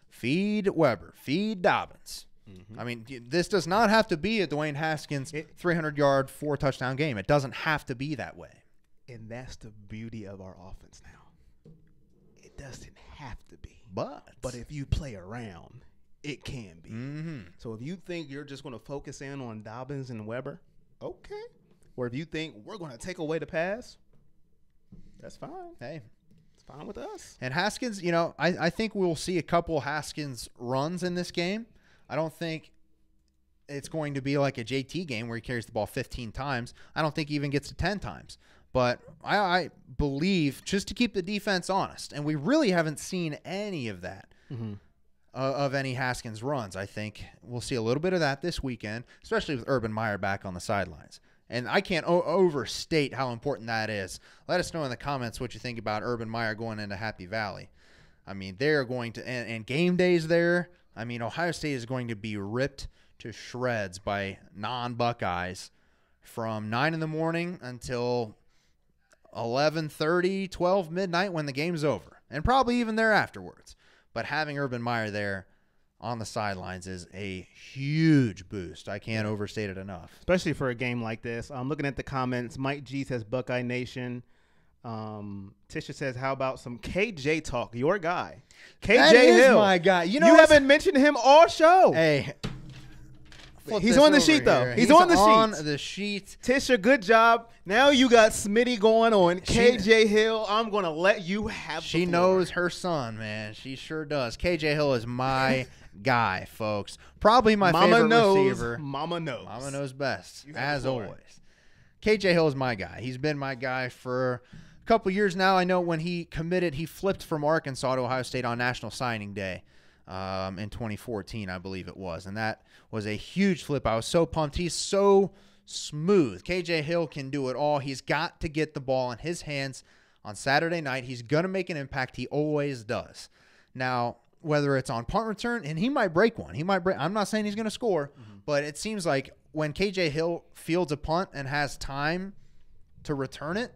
Feed Weber, feed Dobbins. Mm-hmm. I mean, this does not have to be a Dwayne Haskins 300-yard, 4-touchdown game. It doesn't have to be that way. And that's the beauty of our offense now. It doesn't have to be. But if you play around, it can be. Mm-hmm. So if you think you're just going to focus in on Dobbins and Weber, okay. Or if you think we're going to take away the pass, that's fine. Hey, it's fine with us. And Haskins, I think we'll see a couple Haskins runs in this game. I don't think it's going to be like a JT game where he carries the ball 15 times. I don't think he even gets to 10 times. But I believe, just to keep the defense honest, and we really haven't seen any of that, of any Haskins runs. I think we'll see a little bit of that this weekend, especially with Urban Meyer back on the sidelines. And I can't overstate how important that is. Let us know in the comments what you think about Urban Meyer going into Happy Valley. I mean, they're going to – and game days there. I mean, Ohio State is going to be ripped to shreds by non-Buckeyes from 9 in the morning until 11:30, 12 midnight when the game's over, and probably even there afterwards. But having Urban Meyer there on the sidelines is a huge boost. I can't overstate it enough. Especially for a game like this. I'm looking at the comments. Mike G says Buckeye Nation. Tisha says, how about some KJ talk? Your guy. KJ Hill. Is my guy. You haven't mentioned him all show. Hey. He's on the sheet, though. He's on the sheet. Tisha, good job. Now you got Smitty going on. KJ Hill, I'm going to let you have the floor. She knows her son, man. She sure does. KJ Hill is my guy, folks. Probably my favorite receiver. Mama knows. Mama knows best, as always. KJ Hill is my guy. He's been my guy for a couple years now. I know when he committed, he flipped from Arkansas to Ohio State on National Signing Day. In 2014, I believe it was. And that was a huge flip. I was so pumped. He's so smooth. KJ Hill can do it all. He's got to get the ball in his hands on Saturday night. He's going to make an impact. He always does. Now, whether it's on punt return, and he might break one. I'm not saying he's going to score, but it seems like when KJ Hill fields a punt and has time to return it,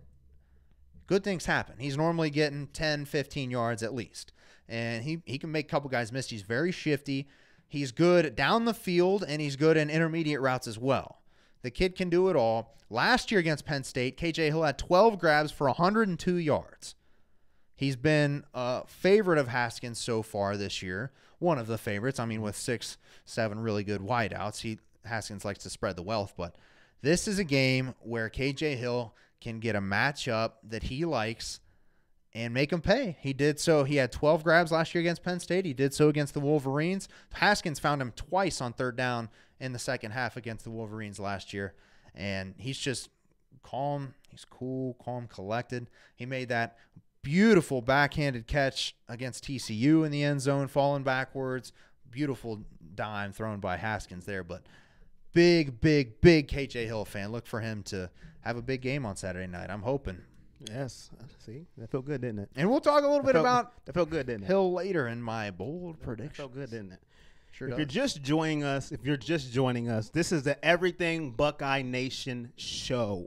good things happen. He's normally getting 10, 15 yards at least. And he can make a couple guys miss. He's very shifty. He's good down the field, and he's good in intermediate routes as well. The kid can do it all. Last year against Penn State, KJ Hill had 12 grabs for 102 yards. He's been a favorite of Haskins so far this year. One of the favorites. I mean, with 6, 7 really good wideouts, Haskins likes to spread the wealth. But this is a game where KJ Hill can get a matchup that he likes and make him pay. He did so. He had 12 grabs last year against Penn State. He did so against the Wolverines. Haskins found him twice on third down in the second half against the Wolverines last year. And he's just calm. He's cool, calm, collected. He made that beautiful backhanded catch against TCU in the end zone, falling backwards. Beautiful dime thrown by Haskins there. But big KJ Hill fan. Look for him to have a big game on Saturday night. I'm hoping. Yes. See, that felt good, didn't it? And we'll talk a little bit about that felt good, didn't it? Hill later in my bold prediction. That felt good, didn't it? Sure If does. you're just joining us, this is the Everything Buckeye Nation show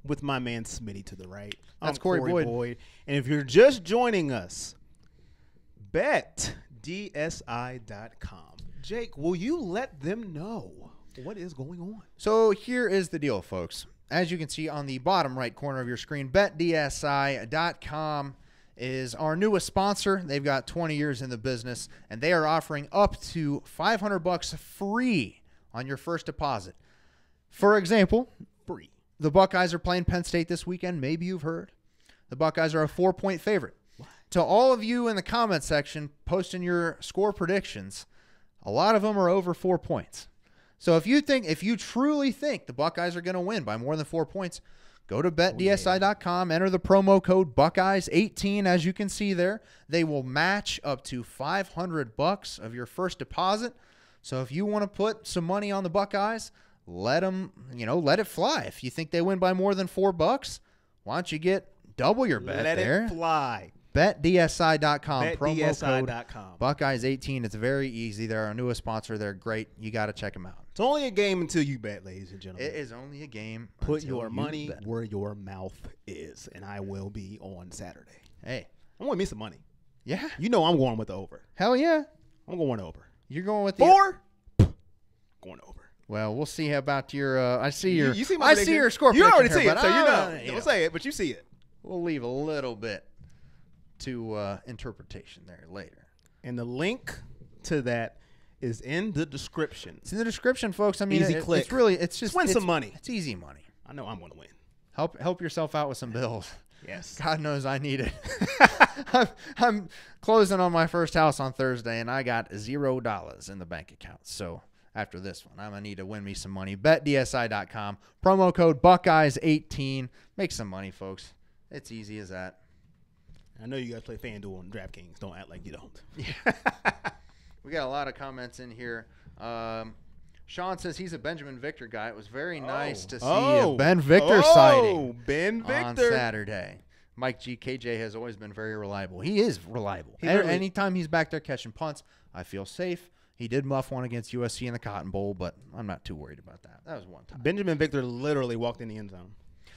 with my man Smitty to the right. That's I'm Corey Boyd. And if you're just joining us, betdsi.com. Jake, will you let them know what is going on? So here is the deal, folks. As you can see on the bottom right corner of your screen, betdsi.com is our newest sponsor. They've got 20 years in the business, and they are offering up to $500 free on your first deposit. For example, Free. the Buckeyes are playing Penn State this weekend. Maybe you've heard. The Buckeyes are a 4-point favorite. To all of you in the comment section posting your score predictions, a lot of them are over 4 points. So if you truly think the Buckeyes are going to win by more than 4 points, go to betdsi.com, enter the promo code Buckeyes18, as you can see there. They will match up to $500 of your first deposit. So if you want to put some money on the Buckeyes, let it fly. If you think they win by more than $4, why don't you get double your bet there? Let it fly. BetDSI.com. BetDSI.com. Promo code Buckeyes18. It's very easy. They're our newest sponsor. They're great. You got to check them out. It's only a game until you bet, ladies and gentlemen. It is only a game. Put until your you money bet. where your mouth is, and I will be on Saturday. Hey. I want me some money. Yeah. You know I'm going with the over. Hell yeah. I'm going over. You're going with the 4? Going over. Well, we'll see about your. I see your. You see my I prediction? see your score. You already prediction see here, it, so you but, know. Don't say it, but you see it. We'll leave a little bit to interpretation there later. And the link to that is in the description. It's in the description, folks. I mean, Easy click. It's just Win some money. It's easy money. I know I'm going to win. Help yourself out with some bills. Yes. God knows I need it. I'm closing on my first house on Thursday, and I got $0 in the bank account. So after this one, I'm going to need to win me some money. BetDSI.com. Promo code Buckeyes18. Make some money, folks. It's easy as that. I know you guys play FanDuel and DraftKings. Don't act like you don't. We got a lot of comments in here. Sean says he's a Benjamin Victor guy. It was very nice to see a Ben Victor sighting Ben Victor. on Saturday. Mike G. KJ has always been very reliable. He is reliable. Anytime he's back there catching punts, I feel safe. He did muff one against USC in the Cotton Bowl, but I'm not too worried about that. That was one time. Benjamin Victor literally walked in the end zone.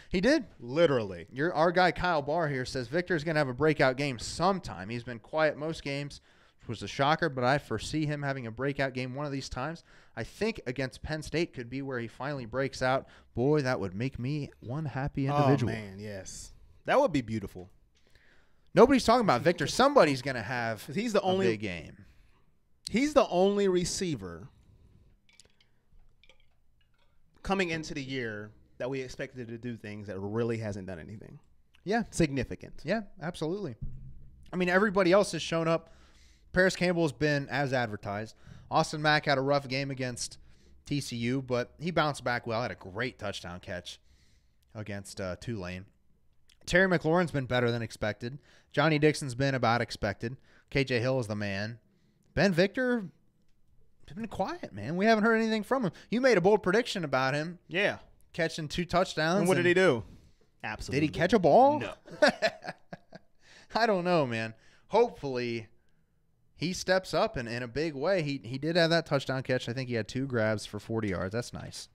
He did. Literally. Our guy Kyle Barr here says Victor's going to have a breakout game sometime. He's been quiet most games, which was a shocker, but I foresee him having a breakout game one of these times. I think against Penn State could be where he finally breaks out. Boy, that would make me one happy individual. Oh, man, yes. That would be beautiful. Nobody's talking about Victor. Somebody's going to have He's the only big game. He's the only receiver coming into the year that we expected to do things that really hasn't done anything. Yeah. Significant. Yeah, absolutely. I mean, everybody else has shown up. Paris Campbell has been as advertised. Austin Mack had a rough game against TCU, but he bounced back well. Had a great touchdown catch against Tulane. Terry McLaurin's been better than expected. Johnny Dixon's been about expected. KJ Hill is the man. Ben Victor has been quiet, man. We haven't heard anything from him. You made a bold prediction about him. Yeah. Catching 2 touchdowns. And what did he do? Absolutely. Did he catch a ball? No. I don't know, man. Hopefully he steps up in a big way. He did have that touchdown catch. I think he had 2 grabs for 40 yards. That's nice.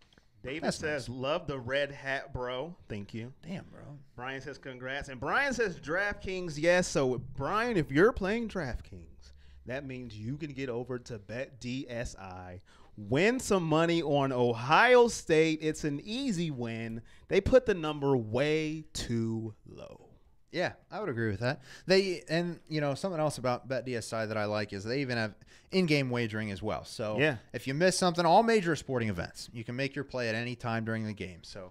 David says, love the red hat, bro. Thank you. Damn, bro. Brian says, congrats. And Brian says, DraftKings, yes. So, Brian, if you're playing DraftKings, that means you can get over to BetDSI, win some money on Ohio State. It's an easy win. They put the number way too low. Yeah, I would agree with that. Something else about BetDSI that I like is they even have in-game wagering as well. So yeah. If you miss something, all major sporting events, you can make your play at any time during the game. So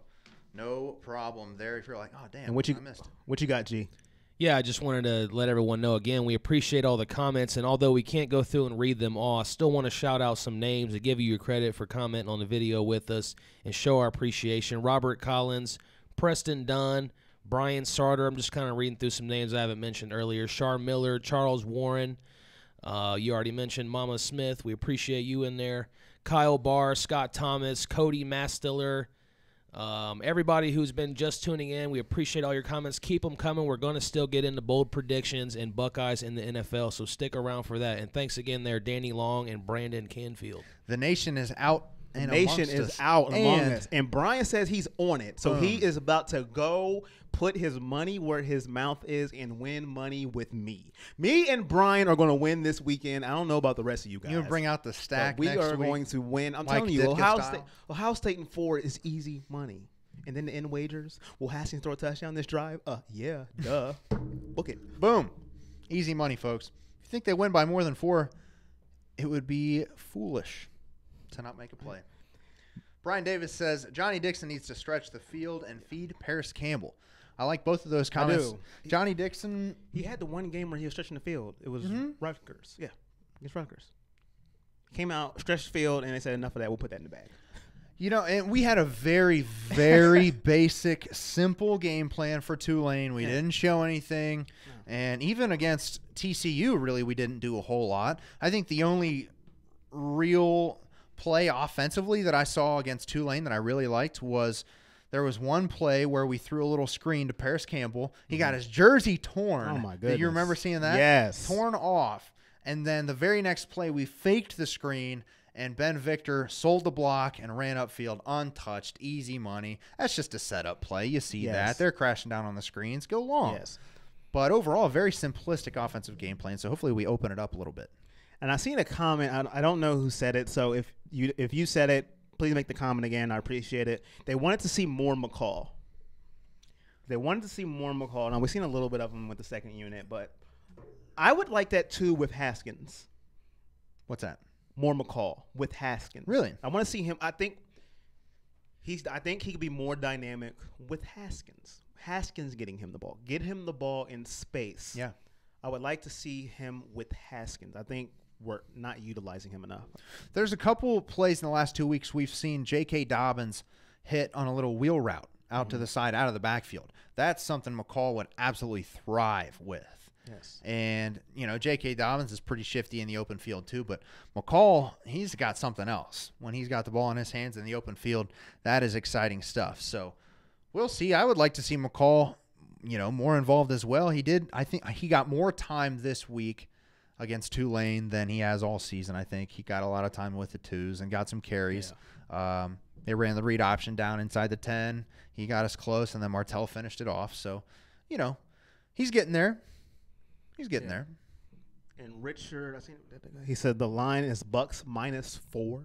no problem there if you're like, oh, damn, and I missed it. What you got, G? Yeah, I just wanted to let everyone know again, we appreciate all the comments, and although we can't go through and read them all, I still want to shout out some names and give you your credit for commenting on the video with us and show our appreciation. Robert Collins, Preston Dunn, Brian Sarter. I'm just kind of reading through some names I haven't mentioned earlier. Shar Miller, Charles Warren. You already mentioned Mama Smith. We appreciate you in there. Kyle Barr, Scott Thomas, Cody Mastiller, Everybody who's been just tuning in, we appreciate all your comments. Keep them coming. We're going to still get into bold predictions and Buckeyes in the NFL, so stick around for that. And thanks again there, Danny Long and Brandon Canfield. The nation is out. The nation is out among us. And Brian says he's on it. So he is about to go put his money where his mouth is and win money with me. Me and Brian are going to win this weekend. I don't know about the rest of you guys. You're going to bring out the stack we next are week? going to win. I'm telling you, Ohio State and 4 is easy money. And then the end wagers. Will Haskins throw a touchdown this drive? Yeah, duh. Book it. Boom. Easy money, folks. If you think they win by more than 4, it would be foolish to not make a play. Brian Davis says Johnny Dixon needs to stretch the field and feed Paris Campbell. I like both of those comments. Johnny Dixon. He had the one game where he was stretching the field. It was Rutgers. Yeah, against Rutgers. Came out, stretched the field, and they said enough of that. We'll put that in the bag. You know, and we had a very, very basic, simple game plan for Tulane. We didn't show anything. No. And even against TCU, really, we didn't do a whole lot. I think the only real play offensively that I saw against Tulane that I really liked was there was one play where we threw a little screen to Paris Campbell. He got his jersey torn. Oh, my goodness. Do you remember seeing that? Yes. Torn off. And then the very next play, we faked the screen, and Ben Victor sold the block and ran upfield untouched. Easy money. That's just a setup play. You see that. They're crashing down on the screens. Go long. Yes. But overall, a very simplistic offensive game plan, so hopefully we open it up a little bit. And I seen a comment. I don't know who said it, so if you said it, please make the comment again. I appreciate it. They wanted to see more McCall. Now, we've seen a little bit of him with the second unit, but I would like that too with Haskins. What's that? More McCall with Haskins. Really? I want to see him. I think he could be more dynamic with Haskins. Haskins getting him the ball. Get him the ball in space. Yeah. I would like to see him with Haskins. I think we're not utilizing him enough. There's a couple plays in the last 2 weeks we've seen J.K. Dobbins hit on a little wheel route out to the side, out of the backfield. That's something McCall would absolutely thrive with. Yes. And, you know, J.K. Dobbins is pretty shifty in the open field too, but McCall, he's got something else. When he's got the ball in his hands in the open field, that is exciting stuff. So we'll see. I would like to see McCall, you know, more involved as well. I think he got more time this week against Tulane than he has all season. I think he got a lot of time with the twos and got some carries. Yeah. They ran the read option down inside the 10. He got us close, and then Martell finished it off. So, you know, he's getting there. He's getting there. And Richard, he said the line is Bucks -4? ?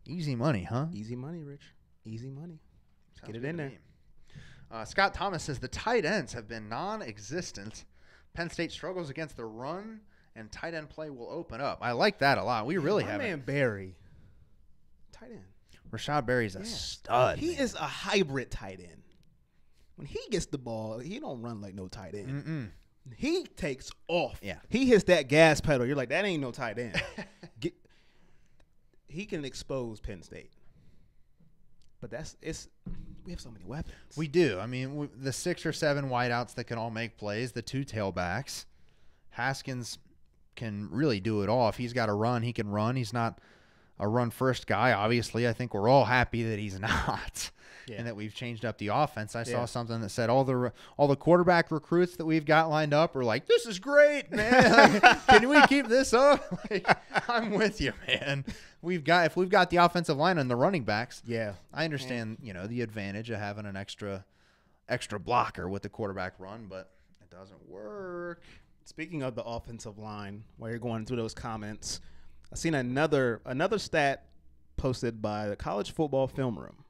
Easy money, huh? Easy money, Rich. Easy money. Sounds Get it in there. Scott Thomas says the tight ends have been non-existent. Penn State struggles against the run, and tight end play will open up. I like that a lot. We really have. Man, Barry, tight end. Rashad Berry's a stud. He is a hybrid tight end. When he gets the ball, he don't run like no tight end. Mm-mm. He takes off. Yeah. He hits that gas pedal. You're like, that ain't no tight end. He can expose Penn State. But we have so many weapons. We do. I mean, the 6 or 7 wideouts that can all make plays, the 2 tailbacks. Haskins can really do it all. If he's got to run, he can run. He's not a run-first guy, obviously. I think we're all happy that he's not and that we've changed up the offense. I saw something that said all the quarterback recruits that we've got lined up are like, this is great, man. Can we keep this up? I'm with you, man. If we've got the offensive line and the running backs, I understand, you know, the advantage of having an extra blocker with the quarterback run, but it doesn't work. Speaking of the offensive line, while you're going through those comments, I've seen another stat posted by the College Football Film Room.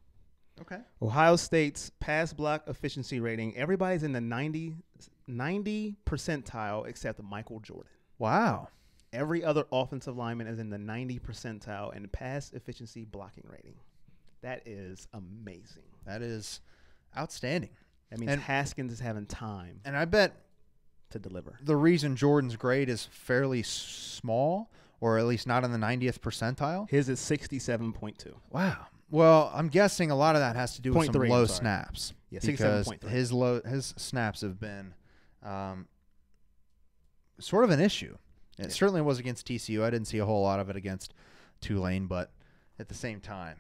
Okay. Ohio State's pass block efficiency rating, everybody's in the 90 percentile except Michael Jordan. Wow. Every other offensive lineman is in the 90 percentile in pass efficiency blocking rating. That is amazing. That is outstanding. That means Haskins is having time. And I bet to deliver. The reason Jordan's grade is fairly small, or at least not in the 90th percentile. His is 67.2. Wow. Well, I'm guessing a lot of that has to do with some low snaps. Yeah, because 67.3. his snaps have been sort of an issue. It certainly was against TCU. I didn't see a whole lot of it against Tulane, but at the same time,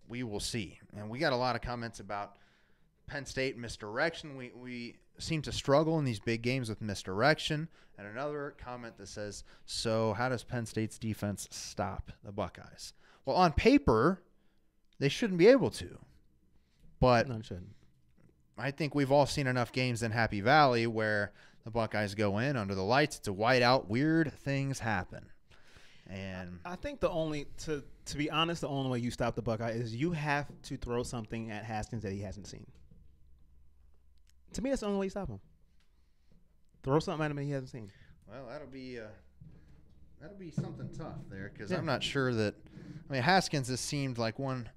we will see. And we got a lot of comments about Penn State misdirection. We seem to struggle in these big games with misdirection. And another comment that says, so how does Penn State's defense stop the Buckeyes? Well, on paper, they shouldn't be able to. But No, it shouldn't. I think we've all seen enough games in Happy Valley where the Buckeyes go in under the lights. It's a whiteout. Weird things happen. And I think to be honest, the only way you stop the Buckeye is you have to throw something at Haskins that he hasn't seen. To me, that's the only way you stop him. Throw something at him that he hasn't seen. well, that'll be something tough there because I'm not sure that. I mean, Haskins has seemed like one.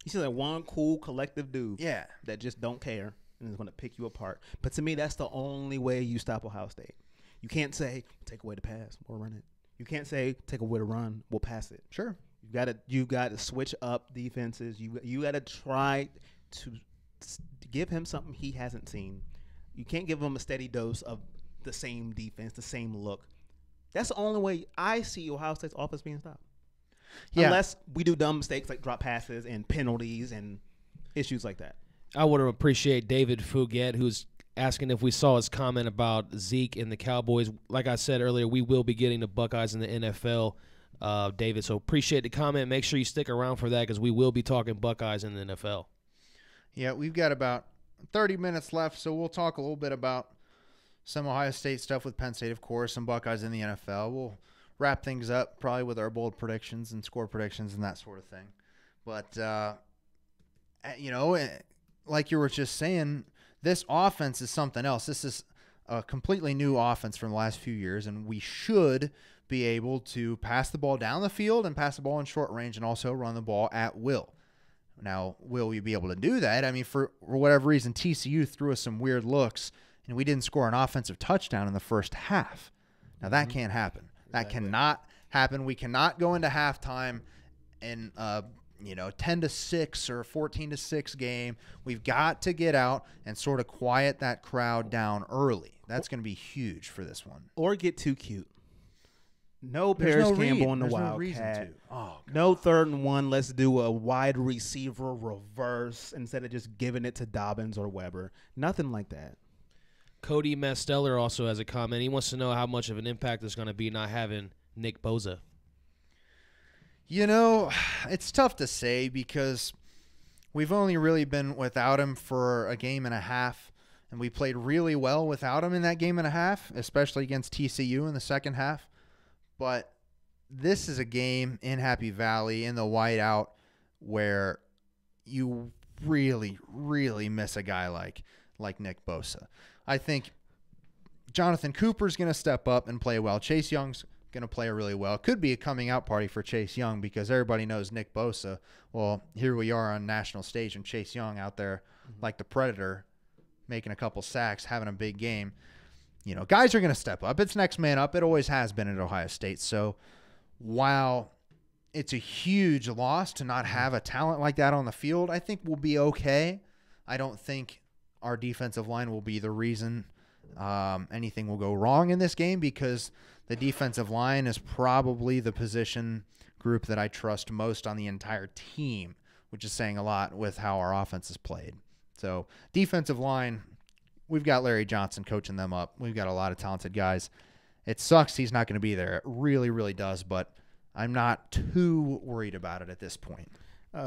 He's like one cool collective dude. Yeah. That just don't care and is going to pick you apart. But to me, that's the only way you stop Ohio State. You can't say take away the pass, we'll run it. You can't say take away the run, we'll pass it. Sure. You got to switch up defenses. You got to try to give him something he hasn't seen. You can't give him a steady dose of the same defense, the same look. That's the only way I see Ohio State's offense being stopped. Yeah. Unless we do dumb mistakes like drop passes and penalties and issues like that. I want to appreciate David Fouguet, who's asking if we saw his comment about Zeke and the Cowboys. Like I said earlier, we will be getting the Buckeyes in the NFL, David. So appreciate the comment. Make sure you stick around for that because we will be talking Buckeyes in the NFL. Yeah, we've got about 30 minutes left, so we'll talk a little bit about some Ohio State stuff with Penn State, of course, some Buckeyes in the NFL. We'll wrap things up probably with our bold predictions and score predictions and that sort of thing. But, like you were just saying, this offense is something else. This is a completely new offense from the last few years, and we should be able to pass the ball down the field and pass the ball in short range and also run the ball at will. Now, will we be able to do that? I mean, for whatever reason, TCU threw us some weird looks, and we didn't score an offensive touchdown in the first half. Now, that can't happen. That cannot happen. We cannot go into halftime in 10-6 or 14-6 game. We've got to get out and sort of quiet that crowd down early. That's going to be huge for this one. Or get too cute. No There's Paris no Campbell in the There's no reason Wildcat. to. Oh, God. No 3rd and 1. Let's do a wide receiver reverse instead of just giving it to Dobbins or Weber. Nothing like that. Cody Masteller also has a comment. He wants to know how much of an impact it's going to be not having Nick Bosa. You know, it's tough to say because we've only really been without him for a game and a half, and we played really well without him in that game and a half, especially against TCU in the second half. But this is a game in Happy Valley in the whiteout where you really, really miss a guy like Nick Bosa. I think Jonathan Cooper's going to step up and play well. Chase Young's going to play really well. Could be a coming out party for Chase Young because everybody knows Nick Bosa. Well, here we are on national stage and Chase Young out there like the Predator making a couple sacks, having a big game. You know, guys are going to step up. It's next man up. It always has been at Ohio State. So while it's a huge loss to not have a talent like that on the field, I think we'll be okay. I don't think our defensive line will be the reason anything will go wrong in this game because the defensive line is probably the position group that I trust most on the entire team, which is saying a lot with how our offense is played. So defensive line, we've got Larry Johnson coaching them up. We've got a lot of talented guys. It sucks he's not going to be there. It really, really does, but I'm not too worried about it at this point.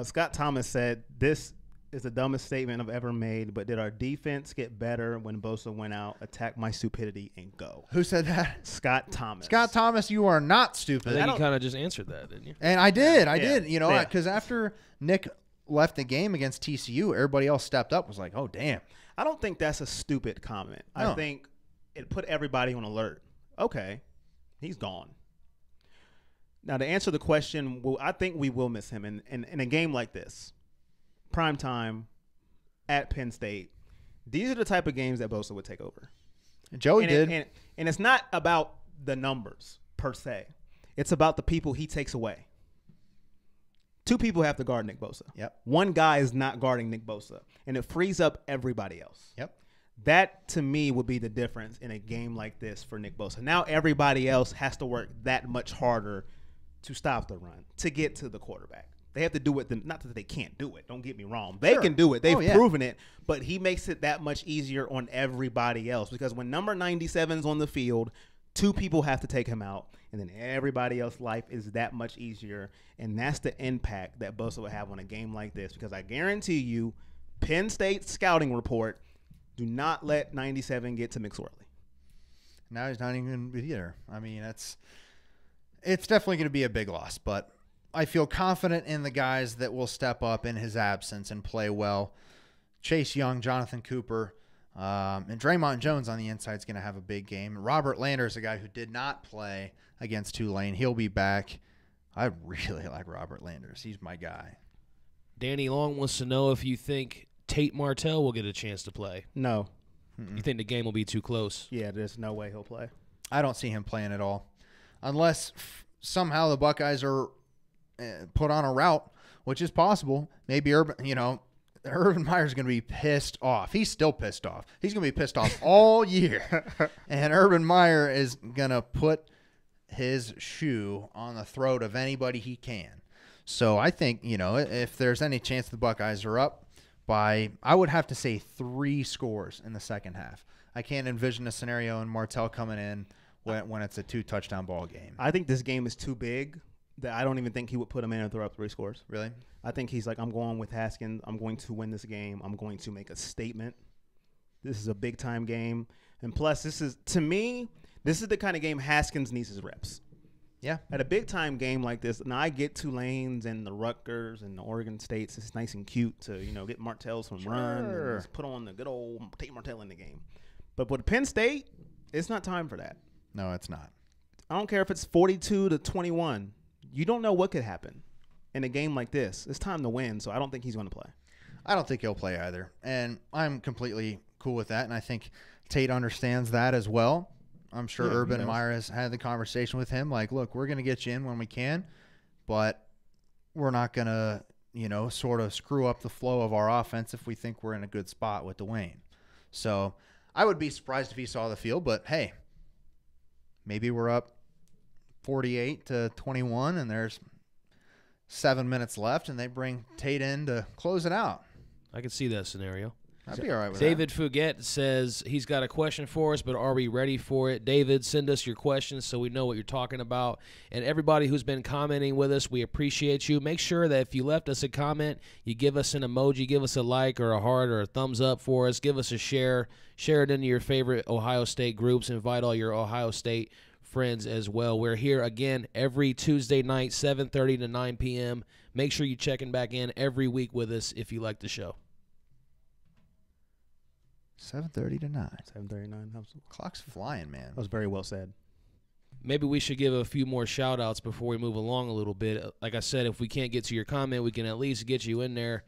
Scott Thomas said, this is the dumbest statement I've ever made, but did our defense get better when Bosa went out, attack my stupidity, and go? Who said that? Scott Thomas. Scott Thomas, you are not I stupid. think you kind of just answered that, didn't you? And I did. I Yeah. did. You know, Yeah. because after Nick left the game against TCU, everybody else stepped up, was like, oh, damn. I don't think that's a stupid comment. No. I think it put everybody on alert. Okay, he's gone. Now, to answer the question, well, I think we will miss him in a game like this. Prime time at Penn State. These are the type of games that Bosa would take over. Joey did. And it's not about the numbers per se. It's about the people he takes away. 2 people have to guard Nick Bosa. Yep. 1 guy is not guarding Nick Bosa, and it frees up everybody else. Yep. That, to me, would be the difference in a game like this for Nick Bosa. Now everybody else has to work that much harder to stop the run, to get to the quarterback. They have to do it. Not that they can't do it. Don't get me wrong. They can do it. They've proven it. But he makes it that much easier on everybody else because when number 97 is on the field, 2 people have to take him out, and then everybody else's life is that much easier. And that's the impact that Bosa will have on a game like this because I guarantee you, Penn State's scouting report, do not let 97 get to McSorley. Now he's not even going to be there. I mean, it's definitely going to be a big loss, but I feel confident in the guys that will step up in his absence and play well. Chase Young, Jonathan Cooper, and Draymond Jones on the inside is going to have a big game. Robert Landers, a guy who did not play against Tulane, he'll be back. I really like Robert Landers. He's my guy. Danny Long wants to know if you think Tate Martell will get a chance to play. No. You think the game will be too close? Yeah, there's no way he'll play. I don't see him playing at all. Unless somehow the Buckeyes are put on a route, which is possible. Maybe Urban Meyer's going to be pissed off. He's still pissed off. He's going to be pissed off all year. And Urban Meyer is going to put his shoe on the throat of anybody he can. So I think, if there's any chance the Buckeyes are up by, I would have to say 3 scores in the second half. I can't envision a scenario in Martell coming in when it's a 2-touchdown ball game. I think this game is too big that I don't even think he would put him in and throw up 3 scores. Really? I think he's like, I'm going with Haskins. I'm going to win this game. I'm going to make a statement. This is a big-time game. And plus, to me, this is the kind of game Haskins needs his reps. Yeah. At a big-time game like this, now I get Tulane's and the Rutgers and the Oregon States. It's nice and cute to, get Martell some run and just put on the good old Tate Martell in the game. But with Penn State, it's not time for that. No, it's not. I don't care if it's 42-21. You don't know what could happen in a game like this. It's time to win, so I don't think he's going to play. I don't think he'll play either, and I'm completely cool with that, and I think Tate understands that as well. I'm sure Urban Meyer has had the conversation with him, like, look, we're going to get you in when we can, but we're not going to, sort of screw up the flow of our offense if we think we're in a good spot with Dwayne. So I would be surprised if he saw the field, but hey, maybe we're up 48-21 and there's 7 minutes left and they bring Tate in to close it out. I could see that scenario. I'd be all right with David Fouguet says he's got a question for us, but are we ready for it? David, send us your questions so we know what you're talking about. And everybody who's been commenting with us, we appreciate you. Make sure that if you left us a comment, you give us an emoji, give us a like or a heart or a thumbs up for us. Give us a share. Share it into your favorite Ohio State groups. Invite all your Ohio State friends as well. We're here again every Tuesday night, 7:30 to 9 p.m. Make sure you're checking back in every week with us if you like the show. 7:30 to 9. 7:39. Clock's flying, man. That was very well said. Maybe we should give a few more shout-outs before we move along a little bit. Like I said, if we can't get to your comment, we can at least get you in there.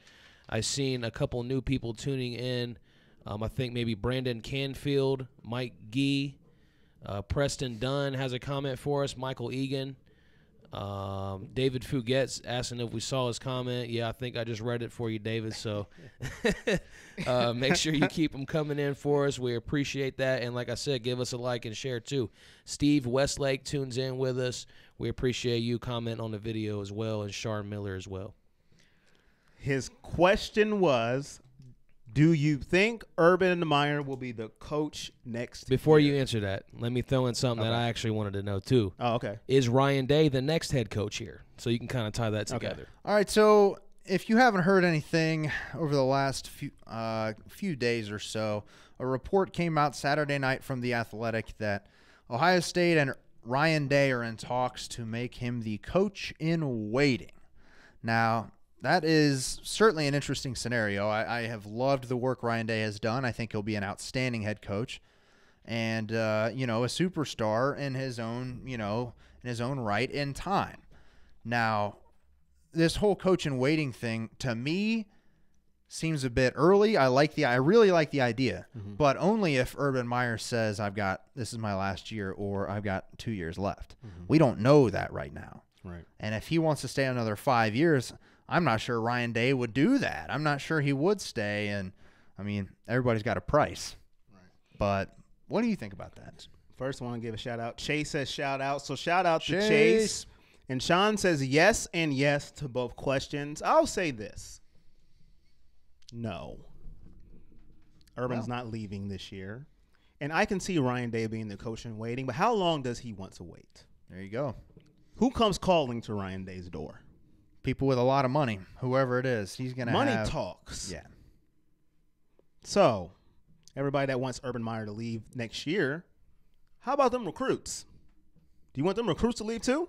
I've seen a couple new people tuning in. I think maybe Brandon Canfield, Mike Gee, Preston Dunn has a comment for us, Michael Egan. David Fouguet's asking if we saw his comment. Yeah, I think I just read it for you, David. So make sure you keep them coming in for us. We appreciate that. And like I said, give us a like and share too. Steve Westlake tunes in with us. We appreciate you commenting on the video as well, and Shar Miller as well. His question was, do you think Urban Meyer will be the coach next Before year? you answer that, let me throw in something that I actually wanted to know too. Oh, okay. Is Ryan Day the next head coach here? So you can kind of tie that together. Okay. All right, so if you haven't heard anything over the last few days or so, a report came out Saturday night from The Athletic that Ohio State and Ryan Day are in talks to make him the coach in waiting. Now, that is certainly an interesting scenario. I have loved the work Ryan Day has done. I think he'll be an outstanding head coach and, a superstar in his own right in time. Now, this whole coach in waiting thing, to me, seems a bit early. I really like the idea, but only if Urban Meyer says, this is my last year or I've got 2 years left. We don't know that right now. Right. And if he wants to stay another 5 years, I'm not sure Ryan Day would do that. I'm not sure he would stay. And, I mean, everybody's got a price. Right. But what do you think about that? First, I want to give a shout-out. Chase says shout-out. So shout-out to Chase And Sean says yes and yes to both questions. I'll say this. No. Urban's not leaving this year. And I can see Ryan Day being the coach in waiting, but how long does he want to wait? There you go. Who comes calling to Ryan Day's door? People with a lot of money, whoever it is, he's going to have. Money talks. Yeah. So, everybody that wants Urban Meyer to leave next year, how about them recruits? Do you want them recruits to leave too?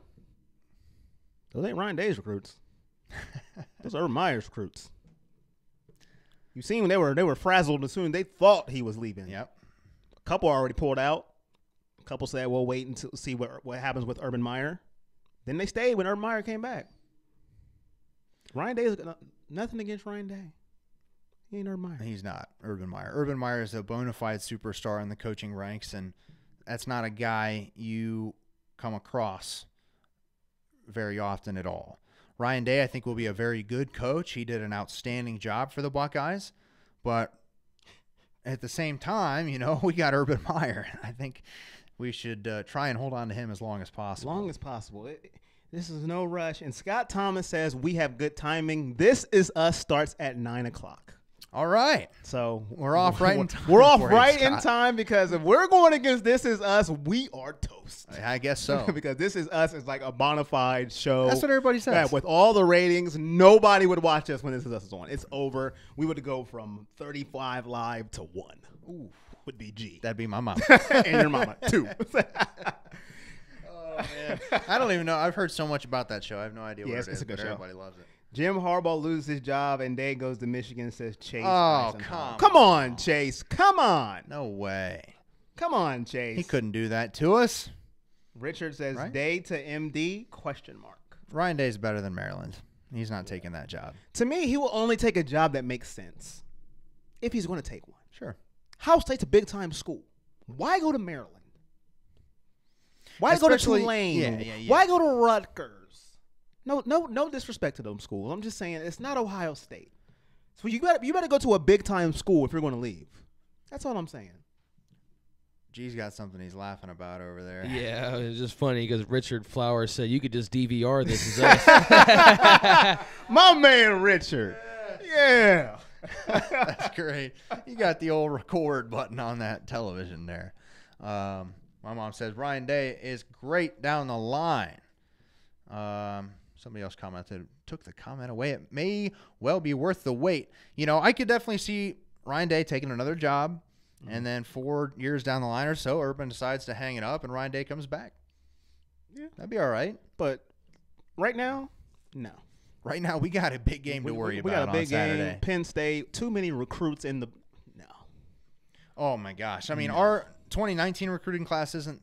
Those ain't Ryan Day's recruits. Those are Urban Meyer's recruits. You seen when they were frazzled as soon as they thought he was leaving. Yep. A couple already pulled out. A couple said, "We'll wait until see what happens with Urban Meyer." Then they stayed when Urban Meyer came back. Ryan Day is nothing against Ryan Day. He ain't Urban Meyer. He's not Urban Meyer. Urban Meyer is a bona fide superstar in the coaching ranks, and that's not a guy you come across very often at all. Ryan Day, I think, will be a very good coach. He did an outstanding job for the Buckeyes, but at the same time, we got Urban Meyer. I think we should try and hold on to him as long as possible. As long as possible. This is no rush. And Scott Thomas says, we have good timing. This Is Us starts at 9 o'clock. All right. So we're off right in time. We're off right in time because if we're going against This Is Us, we are toast. I guess so. Because This Is Us is like a bona fide show. That's what everybody says. With all the ratings, nobody would watch us when This Is Us is on. It's over. We would go from 35 live to 1. Ooh, would be G. That'd be my mom. And your mama, 2. Oh, man. I don't even know. I've heard so much about that show. I have no idea what it is, it's a good show. Everybody loves it. Jim Harbaugh loses his job, and Day goes to Michigan and says, Chase. Oh, come on, Chase. Come on. No way. Come on, Chase. He couldn't do that to us. Richard says, right? Day to MD, question mark. Ryan Day's better than Maryland. He's not taking that job. To me, he will only take a job that makes sense if he's going to take one. Sure. Cal State's a big-time school. Why go to Maryland? Why go to Tulane? Yeah. Why go to Rutgers? No disrespect to them schools. I'm just saying it's not Ohio State. So you better go to a big-time school if you're going to leave. That's all I'm saying. G's got something he's laughing about over there. Yeah, it's just funny because Richard Flowers said you could just DVR This Is Us. My man Richard. Yeah. That's great. You got the old record button on that television there. My mom says Ryan Day is great down the line. Somebody else commented, took the comment away. It may well be worth the wait. I could definitely see Ryan Day taking another job, and then 4 years down the line or so, Urban decides to hang it up, and Ryan Day comes back. Yeah, that'd be all right. But right now, no. Right now, we got a big game to worry about. We got a big on Saturday. game. Penn State, too many recruits in the no. Oh my gosh! I mean, our 2019 recruiting class isn't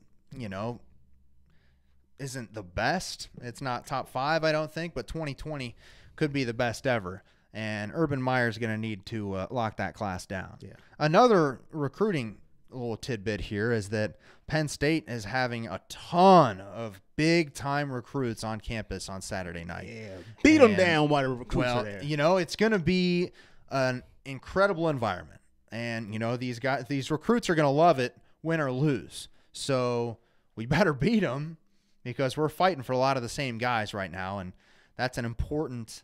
the best. It's not top 5, I don't think, but 2020 could be the best ever. And Urban Meyer's going to need to lock that class down. Yeah. Another recruiting little tidbit here is that Penn State is having a ton of big-time recruits on campus on Saturday night. Yeah, beat them down while the recruits are there. It's going to be an incredible environment. And, these recruits are going to love it, win or lose. So we better beat them, because we're fighting for a lot of the same guys right now, and that's an important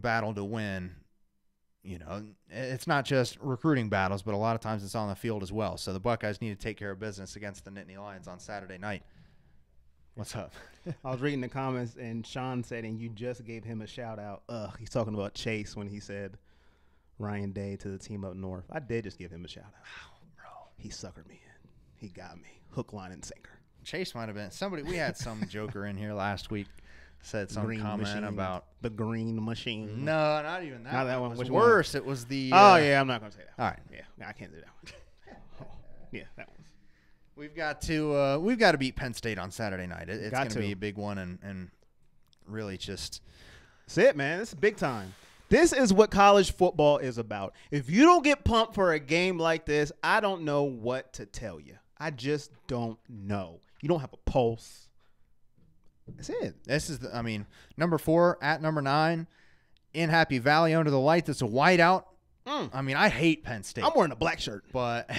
battle to win. It's not just recruiting battles, but a lot of times it's on the field as well. So the Buckeyes need to take care of business against the Nittany Lions on Saturday night. What's up? I was reading the comments, and Sean said, and you just gave him a shout-out. He's talking about Chase when he said Ryan Day to the team up north. I did just give him a shout-out. Oh, bro. He suckered me in. He got me. Hook, line, and sinker. Chase might have been somebody. We had some joker in here last week said some comment about the green machine. No, not even that. Not that one. It was Which worse. One? It was the. Oh yeah, I'm not gonna say that. All right. Yeah, I can't do that one. Yeah, that one. We've got to beat Penn State on Saturday night. It's going to be a big one, and really just. That's it, man. This is big time. This is what college football is about. If you don't get pumped for a game like this, I don't know what to tell you. I just don't know. You don't have a pulse. That's it. This is number 4 at number 9 in Happy Valley under the light. That's a whiteout. I hate Penn State. I'm wearing a black shirt. But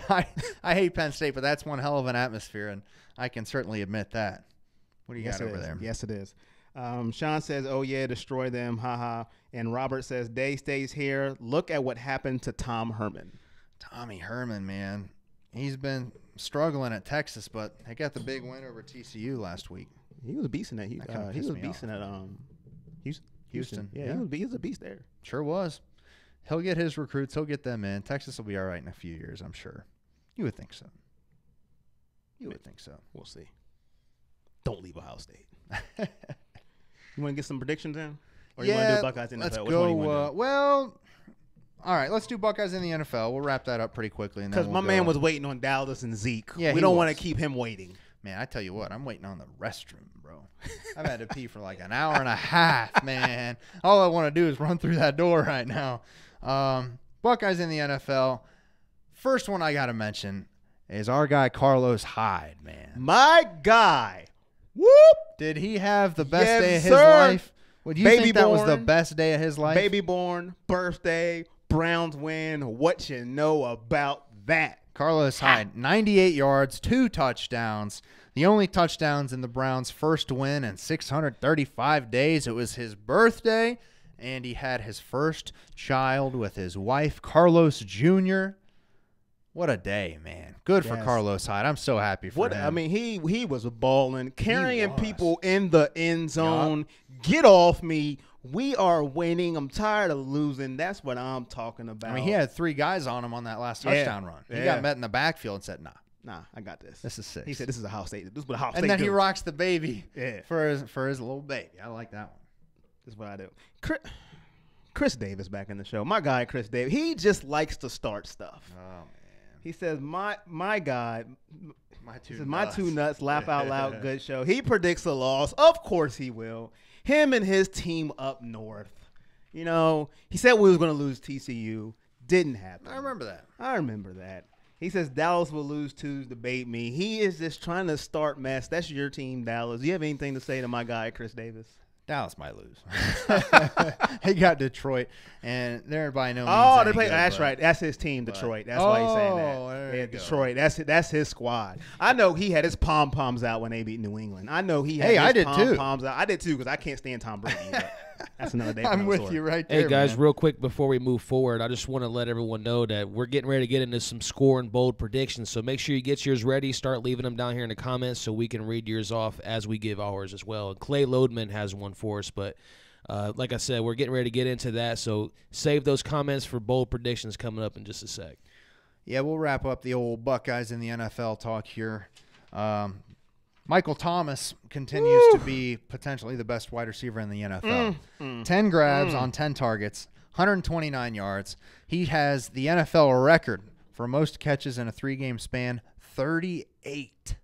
I hate Penn State, but that's one hell of an atmosphere, and I can certainly admit that. What do you got over there? Yes, it is. Sean says, "Oh yeah, destroy them, haha." And Robert says, "Day stays here. Look at what happened to Tom Herman." Tommy Herman, man, he's been struggling at Texas, but they got the big win over TCU last week. He was a beast in that. He was a beast in that. Houston. Yeah, he was a beast there. Sure was. He'll get his recruits. He'll get them in. Texas will be all right in a few years, I'm sure. You would think so. You would think so. We'll see. Don't leave Ohio State. You want to get some predictions in? Or you want to do Buckeyes in the NFL? Let's Which go. one you wanna do? Well, all right, let's do Buckeyes in the NFL. We'll wrap that up pretty quickly. Because my man was waiting on Dallas and Zeke. Yeah, we don't want to keep him waiting. Man, I tell you what, I'm waiting on the restroom, bro. I've had to pee for like an hour and a half, man. All I want to do is run through that door right now. Buckeyes in the NFL. First one I got to mention is our guy Carlos Hyde, man. My guy. Whoop. Did he have the best day of his sir. life? Would you think that was the best day of his life? Baby born, birthday, Browns win. What you know about that? Carlos Hyde, 98 yards, 2 touchdowns. The only touchdowns in the Browns' first win in 635 days. It was his birthday, and he had his first child with his wife, Carlos Jr. What a day, man. Good for Carlos Hyde. I'm so happy for him. I mean, he was balling, carrying people in the end zone. Get off me. We are winning. I'm tired of losing. That's what I'm talking about. I mean, he had 3 guys on him on that last touchdown run. He got met in the backfield and said, nah, I got this. This is 6. He said, this is a Ohio State. This is what Ohio State And then do. he rocks the baby for his little baby. I like that one. This is what I do. Chris Davis back in the show. My guy, Chris Davis. He just likes to start stuff. Oh, man. He says, my guy, my two nuts, laugh out loud, good show. He predicts a loss. Of course he will. Him and his team up north. You know, he said we was going to lose TCU. Didn't happen. I remember that. He says Dallas will lose to debate me. He is just trying to start mess. That's your team, Dallas. Do you have anything to say to my guy, Chris Davis? Dallas might lose. He got Detroit, and they're by no means. Oh, they play. That's right. That's his team, Detroit. That's why he's saying that. Yeah, Detroit. That's his squad. I know he had his pom poms out when they beat New England. I know he had his pom poms out. I did too because I can't stand Tom Brady. That's another day. I'm with you right there. Hey guys, man. real quick before we move forward, I just want to let everyone know that we're getting ready to get into some score and bold predictions. So make sure you get yours ready. Start leaving them down here in the comments so we can read yours off as we give ours as well. And Clay Lodeman has one for us, but like I said, we're getting ready to get into that. So save those comments for bold predictions coming up in just a sec. Yeah, we'll wrap up the old Buckeyes in the NFL talk here. Michael Thomas continues to be potentially the best wide receiver in the NFL. 10 grabs on 10 targets, 129 yards. He has the NFL record for most catches in a 3-game span, 38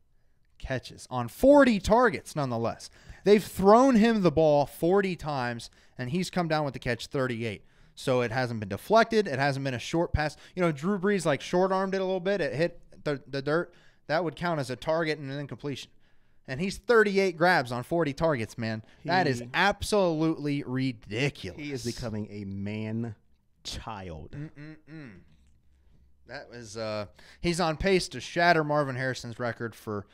catches on 40 targets nonetheless. They've thrown him the ball 40 times, and he's come down with the catch 38. So it hasn't been deflected. It hasn't been a short pass. You know, Drew Brees like short-armed it a little bit. It hit the dirt. That would count as a target and an incompletion. And he's 38 grabs on 40 targets, man. That is absolutely ridiculous. He is becoming a man-child. That was he's on pace to shatter Marvin Harrison's record for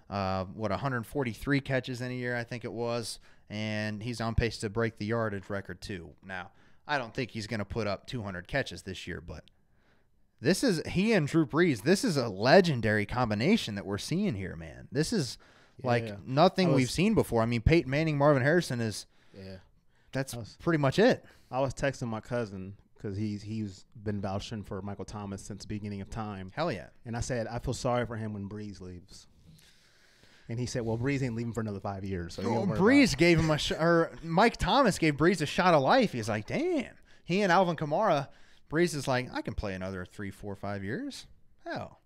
143 catches in a year, I think it was, and he's on pace to break the yardage record too. Now, I don't think he's going to put up 200 catches this year, but he and Drew Brees. This is a legendary combination that we're seeing here, man. This is nothing we've seen before. I mean, Peyton Manning, Marvin Harrison is. Yeah, that's pretty much it. I was texting my cousin because he's been vouching for Michael Thomas since the beginning of time. Hell yeah! And I said I feel sorry for him when Breeze leaves. And he said, "Well, Breeze ain't leaving for another 5 years." So Breeze gave him Mike Thomas gave Breeze a shot of life. He's like, "Damn." He and Alvin Kamara. Breeze is like, "I can play another 3, 4, 5 years." Hell.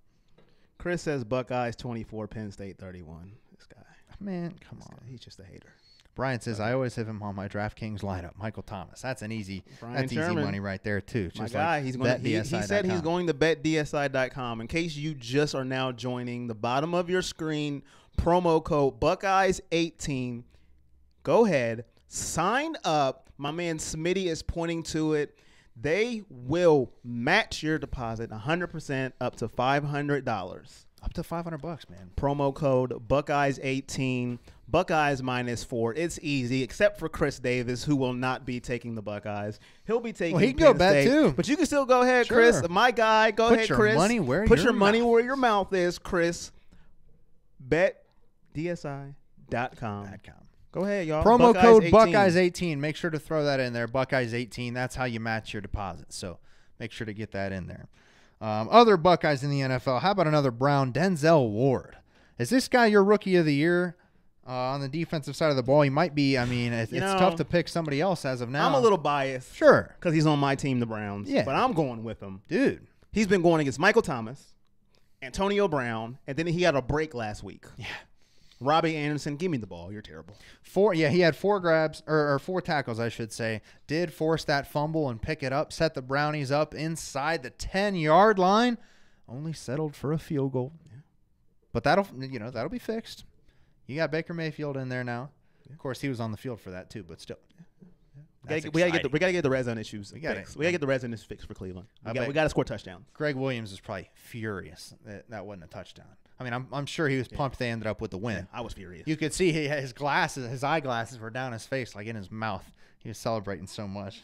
Chris says Buckeyes 24, Penn State 31. This guy, man, come on, he's just a hater. Brian says I always have him on my DraftKings lineup. Michael Thomas. That's an easy. That's easy money right there too. My guy, he's going. He said he's going to betdsi.com. In case you just are now joining, the bottom of your screen. Promo code Buckeyes18. Go ahead, sign up. My man Smitty is pointing to it. They will match your deposit 100% up to $500. Up to $500, man. Promo code Buckeyes18. Buckeyes -4. It's easy, except for Chris Davis, who will not be taking the Buckeyes. He'll be taking. Well, he can Penn go bet State, too. but you can still go ahead, Sure. Chris. My guy, go ahead, Your Chris. money where Put your your money mouth where your mouth is, Chris. BetDSI.com. Go ahead, y'all. Promo Buckeyes code 18. Buckeyes18. Make sure to throw that in there. Buckeyes18. That's how you match your deposit. So make sure to get that in there. Other Buckeyes in the NFL. How about another Brown? Denzel Ward. Is this guy your rookie of the year on the defensive side of the ball? He might be. I mean, it's tough to pick somebody else as of now. I'm a little biased. Sure. Because he's on my team, the Browns. Yeah. But I'm going with him. Dude. He's been going against Michael Thomas, Antonio Brown, and then he had a break last week. Yeah. Robbie Anderson, give me the ball. You're terrible. He had 4 grabs, or 4 tackles, I should say. Did force that fumble and pick it up, set the Brownies up inside the 10-yard line. Only settled for a field goal. Yeah. But that'll be fixed. You got Baker Mayfield in there now. Yeah. Of course, he was on the field for that too, but still. We gotta get the red zone issues fixed. We gotta get the red zone fixed for Cleveland. We gotta score touchdowns. Greg Williams is probably furious that wasn't a touchdown. I mean, I'm sure he was pumped they ended up with the win. Yeah, I was furious. You could see his eyeglasses were down his face, like in his mouth. He was celebrating so much.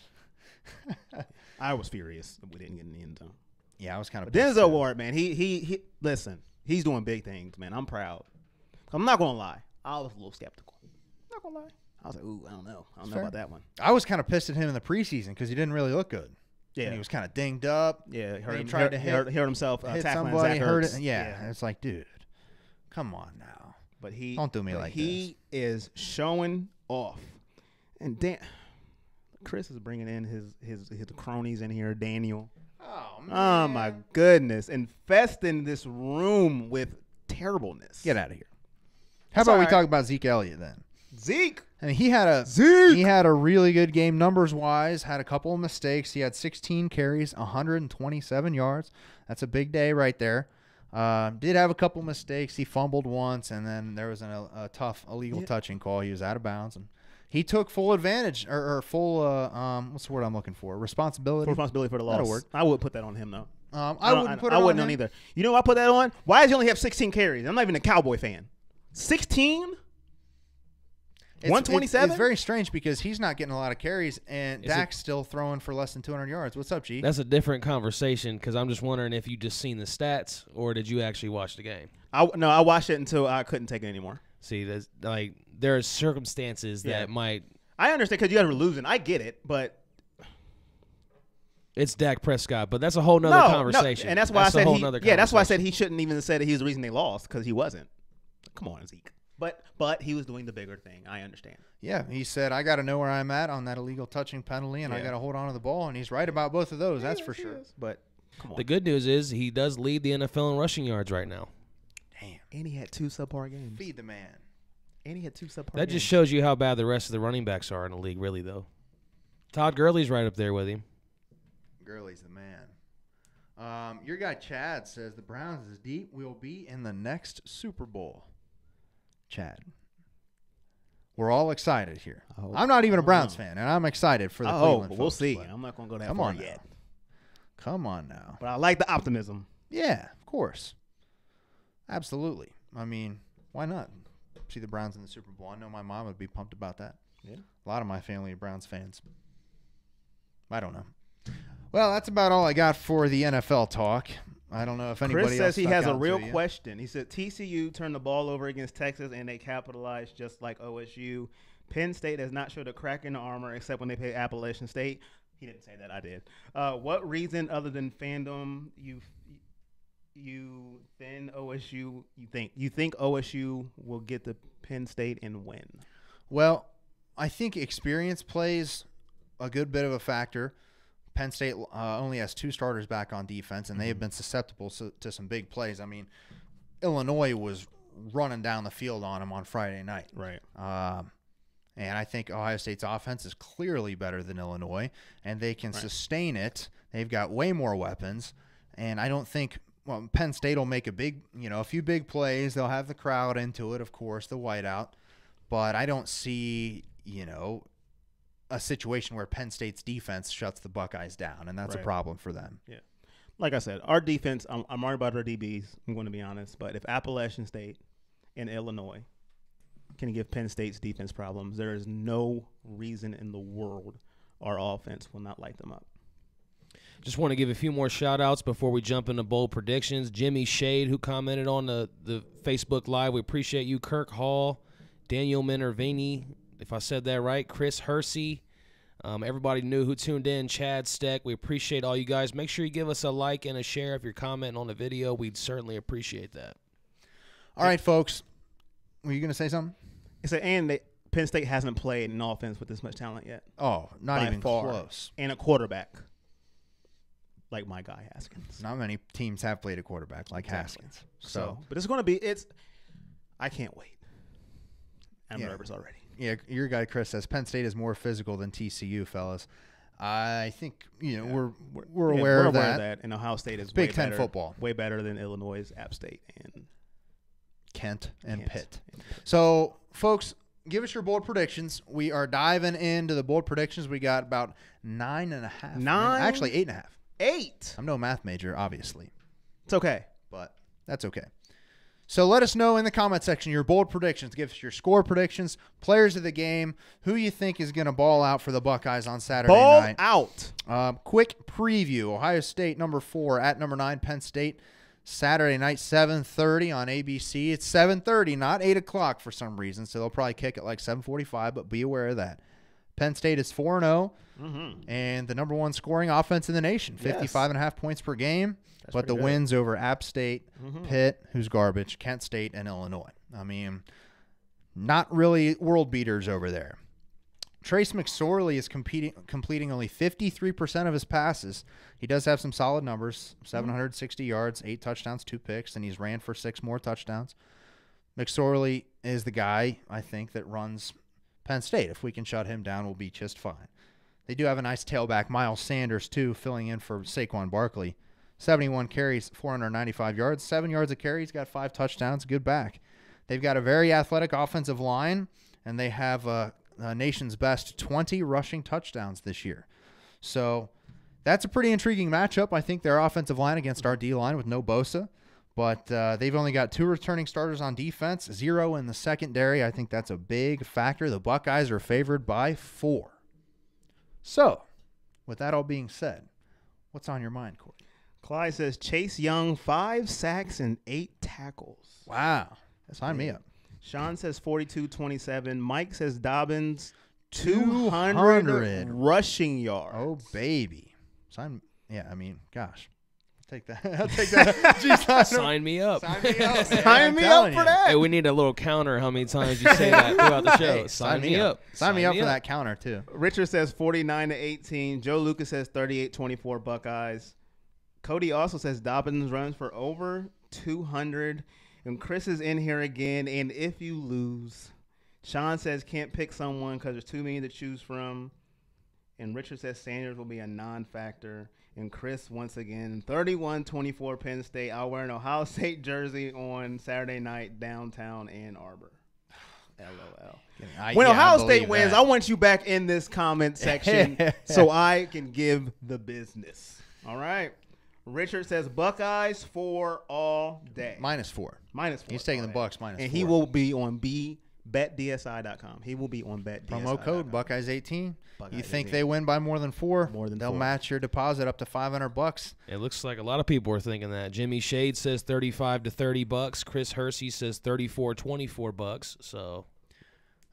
I was furious that we didn't get in the end zone. Yeah, I was kind of. Denzel Ward, man, he listen. He's doing big things, man. I'm proud. I'm not gonna lie. I was a little skeptical. Not gonna lie. I was like, ooh, I don't know about that one. I was kind of pissed at him in the preseason because he didn't really look good. Yeah, and he was kind of dinged up. Yeah, he tried to hit himself hit tackling somebody. Zach Hurt Ertz. it. Yeah, it's like, dude, come on now. But he don't do me like he is showing off, and Chris is bringing in his cronies in here. Daniel. Oh man. Oh my goodness, infesting this room with terribleness. Get out of here. How about we talk about Zeke Elliott then? Zeke. I mean, he had a really good game numbers wise. Had a couple of mistakes. He had 16 carries, 127 yards. That's a big day right there. Did have a couple mistakes. He fumbled once, and then there was a tough illegal touching call. He was out of bounds, and he took full advantage or full what's the word I'm looking for? Responsibility. Full responsibility for the loss. That'll work. I would put that on him though. I wouldn't put it on him. I wouldn't either. You know what I put that on? Why does he only have 16 carries? I'm not even a Cowboy fan. 16? 127? It's very strange because he's not getting a lot of carries, and Dak's still throwing for less than 200 yards. What's up, G? That's a different conversation because I'm just wondering if you just seen the stats or did you actually watch the game? No, I watched it until I couldn't take it anymore. See, there are circumstances that might. I understand because you guys were losing. I get it, but it's Dak Prescott. But that's a whole nother conversation. No. And that's why I said that's why I said he he shouldn't even said that he was the reason they lost because he wasn't. Come on, Zeke. But he was doing the bigger thing. I understand. Yeah, he said, I got to know where I'm at on that illegal touching penalty, and I got to hold on to the ball. And he's right about both of those, that's for sure. But come on. The good news is he does lead the NFL in rushing yards right now. Damn. And he had 2 subpar games. Feed the man. And he had 2 subpar games. That just shows you how bad the rest of the running backs are in the league, really, though. Todd Gurley's right up there with him. Gurley's the man. Your guy Chad says the Browns is deep. Will be in the next Super Bowl. Chad. We're all excited here. I'm not even a Browns fan, and I'm excited for the Cleveland but we'll folks, see. but I'm not going to go that come far on yet. Come on now. But I like the optimism. Yeah, of course. Absolutely. I mean, why not see the Browns in the Super Bowl? I know my mom would be pumped about that. Yeah. A lot of my family are Browns fans. I don't know. Well, that's about all I got for the NFL talk. I don't know if anybody Chris else says he has a real to you. question. He said TCU turned the ball over against Texas and they capitalized just like OSU. Penn State has not showed a crack in the armor except when they played Appalachian State. He didn't say that. I did. What reason other than fandom you think OSU will get the Penn State and win? Well, I think experience plays a good bit of a factor. Penn State only has 2 starters back on defense, and they have been susceptible to some big plays. I mean, Illinois was running down the field on them on Friday night. Right. And I think Ohio State's offense is clearly better than Illinois, and they can sustain it. They've got way more weapons, and I don't think Penn State will make a few big plays. They'll have the crowd into it, of course, the whiteout, but I don't see, a situation where Penn State's defense shuts the Buckeyes down, and that's a problem for them. Yeah. Like I said, our defense, I'm worried about our DBs, I'm going to be honest, but if Appalachian State and Illinois can give Penn State's defense problems, there is no reason in the world our offense will not light them up. Just want to give a few more shout-outs before we jump into bold predictions. Jimmy Shade, who commented on the Facebook Live. We appreciate you. Kirk Hall, Daniel Minervini, if I said that right, Chris Hersey. Everybody new who tuned in, Chad Steck. We appreciate all you guys. Make sure you give us a like and a share if you're commenting on the video. We'd certainly appreciate that. All right, folks. Were you going to say something? Penn State hasn't played an offense with this much talent yet. Oh, not By even far. close. And a quarterback like my guy Haskins. Not many teams have played a quarterback like Haskins. So, but it's going to be I can't wait. I'm nervous already. Yeah, your guy Chris says Penn State is more physical than TCU, fellas. I think we're aware of that. And Ohio State is Big Ten football, way better than Illinois, App State, and Kent and Pitt. So, folks, give us your bold predictions. We are diving into the bold predictions. We got about 9.5. 9? Actually, 8.5. 8. I'm no math major, obviously. It's okay. But that's okay. So let us know in the comment section your bold predictions. Give us your score predictions, players of the game, who you think is going to ball out for the Buckeyes on Saturday night. Ball out. Quick preview. Ohio State, number 4, at number 9, Penn State. Saturday night, 7:30 on ABC. It's 7:30, not 8 o'clock for some reason, so they'll probably kick it like 7:45, but be aware of that. Penn State is 4-0, and the number 1 scoring offense in the nation, 55.5 points per game. But the wins over App State, Pitt, who's garbage, Kent State, and Illinois. I mean, not really world beaters over there. Trace McSorley is completing only 53% of his passes. He does have some solid numbers, 760 yards, 8 touchdowns, 2 picks, and he's ran for 6 more touchdowns. McSorley is the guy, I think, that runs Penn State. If we can shut him down, we'll be just fine. They do have a nice tailback, Miles Sanders, too, filling in for Saquon Barkley. 71 carries, 495 yards, 7 yards a carry. He's got 5 touchdowns, good back. They've got a very athletic offensive line, and they have a nation's best 20 rushing touchdowns this year. So that's a pretty intriguing matchup. I think their offensive line against our D-line with no Bosa, but they've only got 2 returning starters on defense, 0 in the secondary. I think that's a big factor. The Buckeyes are favored by 4. So with that all being said, what's on your mind, Corey? Clyde says Chase Young, 5 sacks and 8 tackles. Wow. Sign me up. Sean says 42-27. Mike says Dobbins, 200 rushing yards. Oh, baby. Yeah, I mean, gosh. I'll take that. I'll take that. Jeez, Sign me up. Sign me up. Sign me up for that. Hey, we need a little counter how many times you say that throughout the show. Hey, sign me up. Sign me up for that counter, too. Richard says 49-18. Joe Lucas says 38-24 Buckeyes. Cody also says Dobbins runs for over 200. And Chris is in here again. And if you lose, Sean says can't pick someone because there's too many to choose from. And Richard says Sanders will be a non-factor. And Chris, once again, 31-24 Penn State. I'll wear an Ohio State jersey on Saturday night downtown Ann Arbor. LOL. When Ohio State wins, I want you back in this comment section so I can give the business. All right. Richard says Buckeyes 4 all day. -4. -4. He's taking the Bucks -4. And he will be on betdsi.com. He will be on betdsi.com. Promo code Buckeyes18. You think 18. They win by more than 4? They'll 4. match your deposit up to $500. It looks like a lot of people are thinking that. Jimmy Shade says 35 to $30. Chris Hersey says 34-24 bucks. So,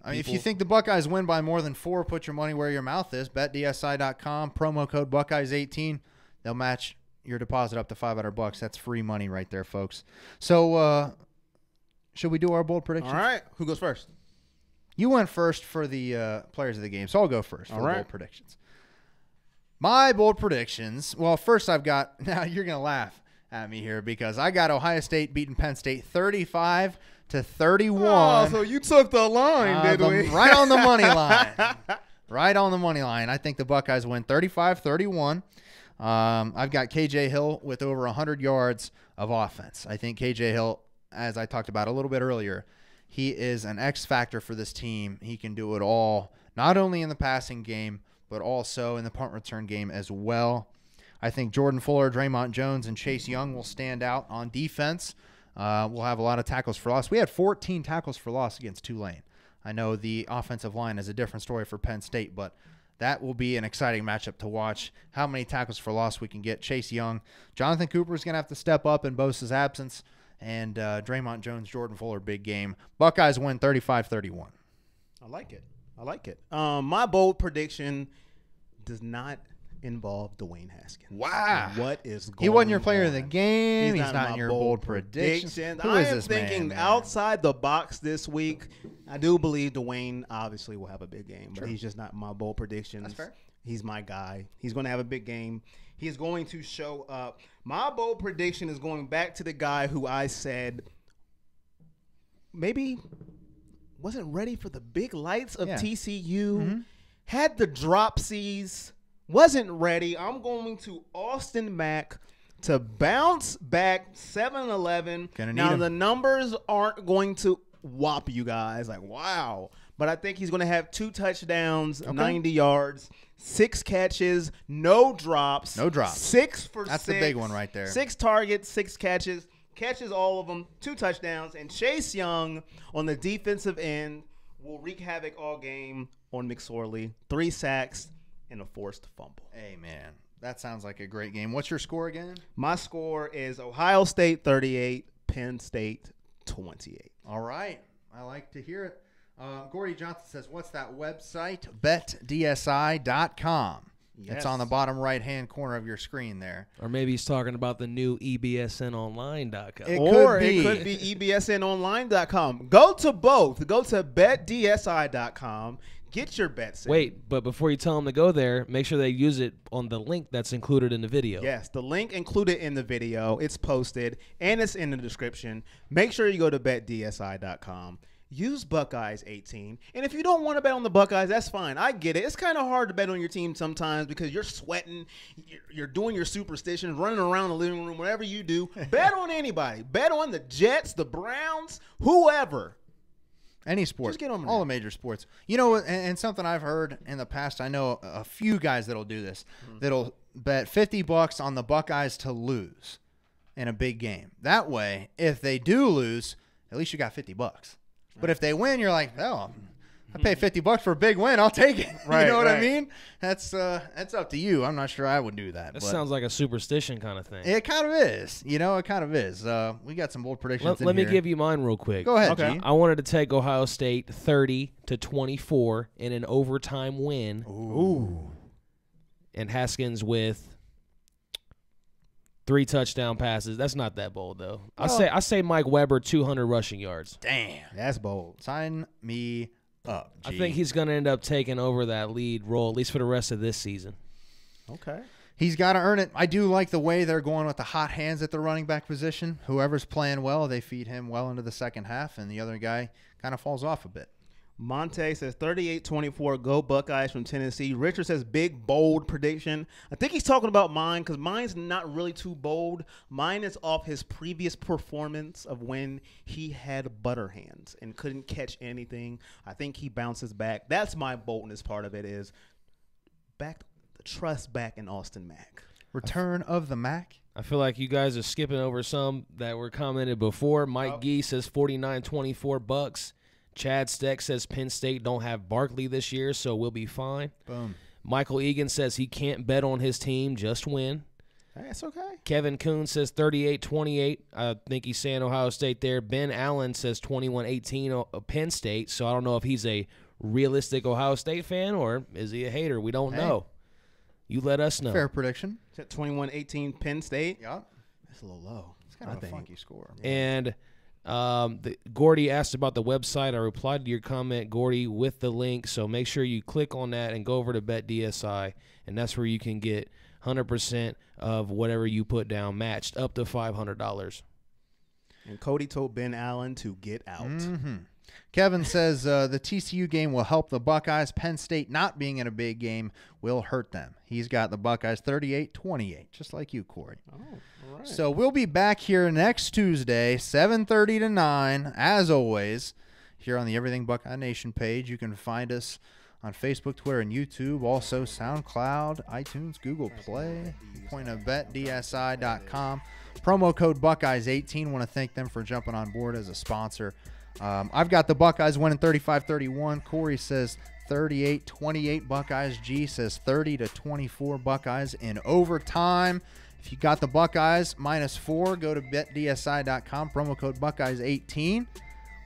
I mean, if you think the Buckeyes win by more than 4, put your money where your mouth is. BetDSI.com. Promo code Buckeyes18. They'll match your deposit up to $500. That's free money right there, folks. So, should we do our bold predictions? All right. Who goes first? You went first for the players of the game, so I'll go first for All the right. bold predictions. My bold predictions. Well, first I've got. Now you're gonna laugh at me here because I got Ohio State beating Penn State 35-31. Oh, so you took the line, did we? Right on the money line. Right on the money line. I think the Buckeyes win 35-31. I've got KJ Hill with over 100 yards of offense. I think KJ Hill, as I talked about a little bit earlier, he is an X factor for this team. He can do it all, not only in the passing game, but also in the punt return game as well. I think Jordan Fuller, Draymond Jones, and Chase Young will stand out on defense. We'll have a lot of tackles for loss. We had 14 tackles for loss against Tulane. I know the offensive line is a different story for Penn State, but that will be an exciting matchup to watch. How many tackles for loss we can get. Chase Young. Jonathan Cooper is going to have to step up in Bosa's absence. And Draymond Jones, Jordan Fuller, big game. Buckeyes win 35-31. I like it. My bold prediction does not involve Dwayne Haskins. Wow. What is going on? He wasn't your player of the game. He's not my in your bold prediction. Who I is am this thinking man? outside the box this week. I do believe Dwayne obviously will have a big game, but he's just not my bold predictions. That's fair. He's my guy. He's going to have a big game. He's going to show up. My bold prediction is going back to the guy who I said maybe wasn't ready for the big lights of TCU, had the dropsies, wasn't ready. I'm going to Austin Mack to bounce back 7-11. Now, the numbers aren't going to whop you guys like, wow. But I think he's going to have 2 touchdowns, 90 yards, 6 catches, no drops. 6 for 6. That's the big one right there. 6 targets, 6 catches. Catches all of them, 2 touchdowns. And Chase Young on the defensive end will wreak havoc all game on McSorley. 3 sacks and a forced fumble. Hey, man. That sounds like a great game. What's your score again? My score is Ohio State 38, Penn State 28. All right. I like to hear it. Gordy Johnson says, what's that website? BetDSI.com. Yes. It's on the bottom right-hand corner of your screen there. Or maybe he's talking about the new EBSNonline.com. It could be EBSNonline.com. Go to both. Go to BetDSI.com. Get your bets in. Wait, but before you tell them to go there, make sure they use it on the link that's included in the video. Yes, the link included in the video. It's posted, and it's in the description. Make sure you go to BetDSI.com. Use Buckeyes 18. And if you don't want to bet on the Buckeyes, that's fine. I get it. It's kind of hard to bet on your team sometimes because you're sweating. You're doing your superstitions, running around the living room, whatever you do. Bet on anybody. Bet on the Jets, the Browns, whoever. Any sport. Just get on all the major sports. You know, and something I've heard in the past, I know a few guys that'll do this. That'll bet $50 on the Buckeyes to lose in a big game. That way, if they do lose, at least you got $50. But if they win, you're like, oh, I pay $50 for a big win. I'll take it. Right, you know what I mean? That's up to you. I'm not sure I would do that. That sounds like a superstition kind of thing. It kind of is. You know, it kind of is. We got some bold predictions Let me give you mine real quick. Go ahead, Okay. G. I wanted to take Ohio State 30-24 in an overtime win. Ooh. And Haskins with 3 touchdown passes. That's not that bold though. I say Mike Weber 200 rushing yards. Damn. That's bold. Sign me up, G. I think he's going to end up taking over that lead role at least for the rest of this season. Okay. He's got to earn it. I do like the way they're going with the hot hands at the running back position. Whoever's playing well, they feed him well into the second half, and the other guy kind of falls off a bit. Monte says 38-24, go Buckeyes from Tennessee. Richard says big, bold prediction. I think he's talking about mine because mine's not really too bold. Mine is off his previous performance of when he had butter hands and couldn't catch anything. I think he bounces back. That's my boldness part of it is back the trust back in Austin Mack. Return of the Mac. I feel like you guys are skipping over some that were commented before. Mike Gee says 49-24 Bucks. Chad Steck says Penn State don't have Barkley this year, so we'll be fine. Boom. Michael Egan says he can't bet on his team, just win. That's okay. Kevin Kuhn says 38-28. I think he's saying Ohio State there. Ben Allen says 21-18 Penn State, so I don't know if he's a realistic Ohio State fan or is he a hater. We don't know. You let us know. Fair prediction. Is that 21-18 Penn State? Yeah. That's a little low. It's kind of a funky score. And Gordy asked about the website. I replied to your comment, Gordy, with the link. So make sure you click on that and go over to BetDSI, and that's where you can get 100% of whatever you put down matched up to $500. And Cody told Ben Allen to get out. Mm-hmm. Kevin says the TCU game will help the Buckeyes. Penn State not being in a big game will hurt them. He's got the Buckeyes 38-28, just like you, Corey. Oh, all right. So we'll be back here next Tuesday, 7:30 to 9, as always, here on the Everything Buckeye Nation page. You can find us on Facebook, Twitter, and YouTube. Also, SoundCloud, iTunes, Google Play. Point of BetDSI.com. Promo code Buckeyes18. Want to thank them for jumping on board as a sponsor I've got the Buckeyes winning 35-31. Corey says 38-28 Buckeyes. G says 30-24 Buckeyes in overtime. If you got the Buckeyes -4, go to betdsi.com, promo code Buckeyes18.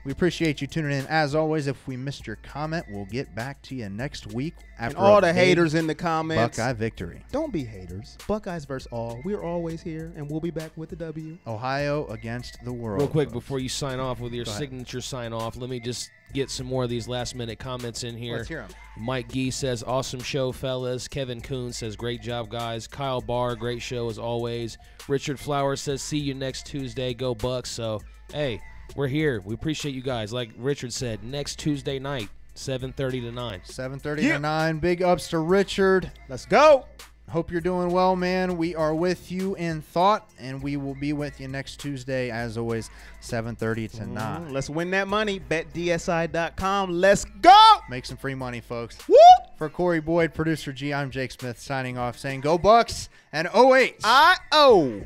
We appreciate you tuning in. As always, if we missed your comment, we'll get back to you next week after And all a the big haters in the comments. Buckeye victory. Don't be haters. Buckeyes versus all. We're always here, and we'll be back with the W. Ohio against the world. Real quick, folks. before you sign off with your Go ahead. signature sign off, let me just get some more of these last-minute comments in here. Let's hear 'em. Mike Gee says, awesome show, fellas. Kevin Kuhn says, great job, guys. Kyle Barr, great show as always. Richard Flowers says, see you next Tuesday. Go Bucks. So, hey, we're here. We appreciate you guys. Like Richard said, next Tuesday night, 7:30 to 9. 7:30 to 9. Big ups to Richard. Let's go. Hope you're doing well, man. We are with you in thought, and we will be with you next Tuesday, as always, 7:30 to 9. Let's win that money. BetDSI.com. Let's go. Make some free money, folks. Woo! For Corey Boyd, producer G, I'm Jake Smith signing off saying go Bucks and 08. I-O.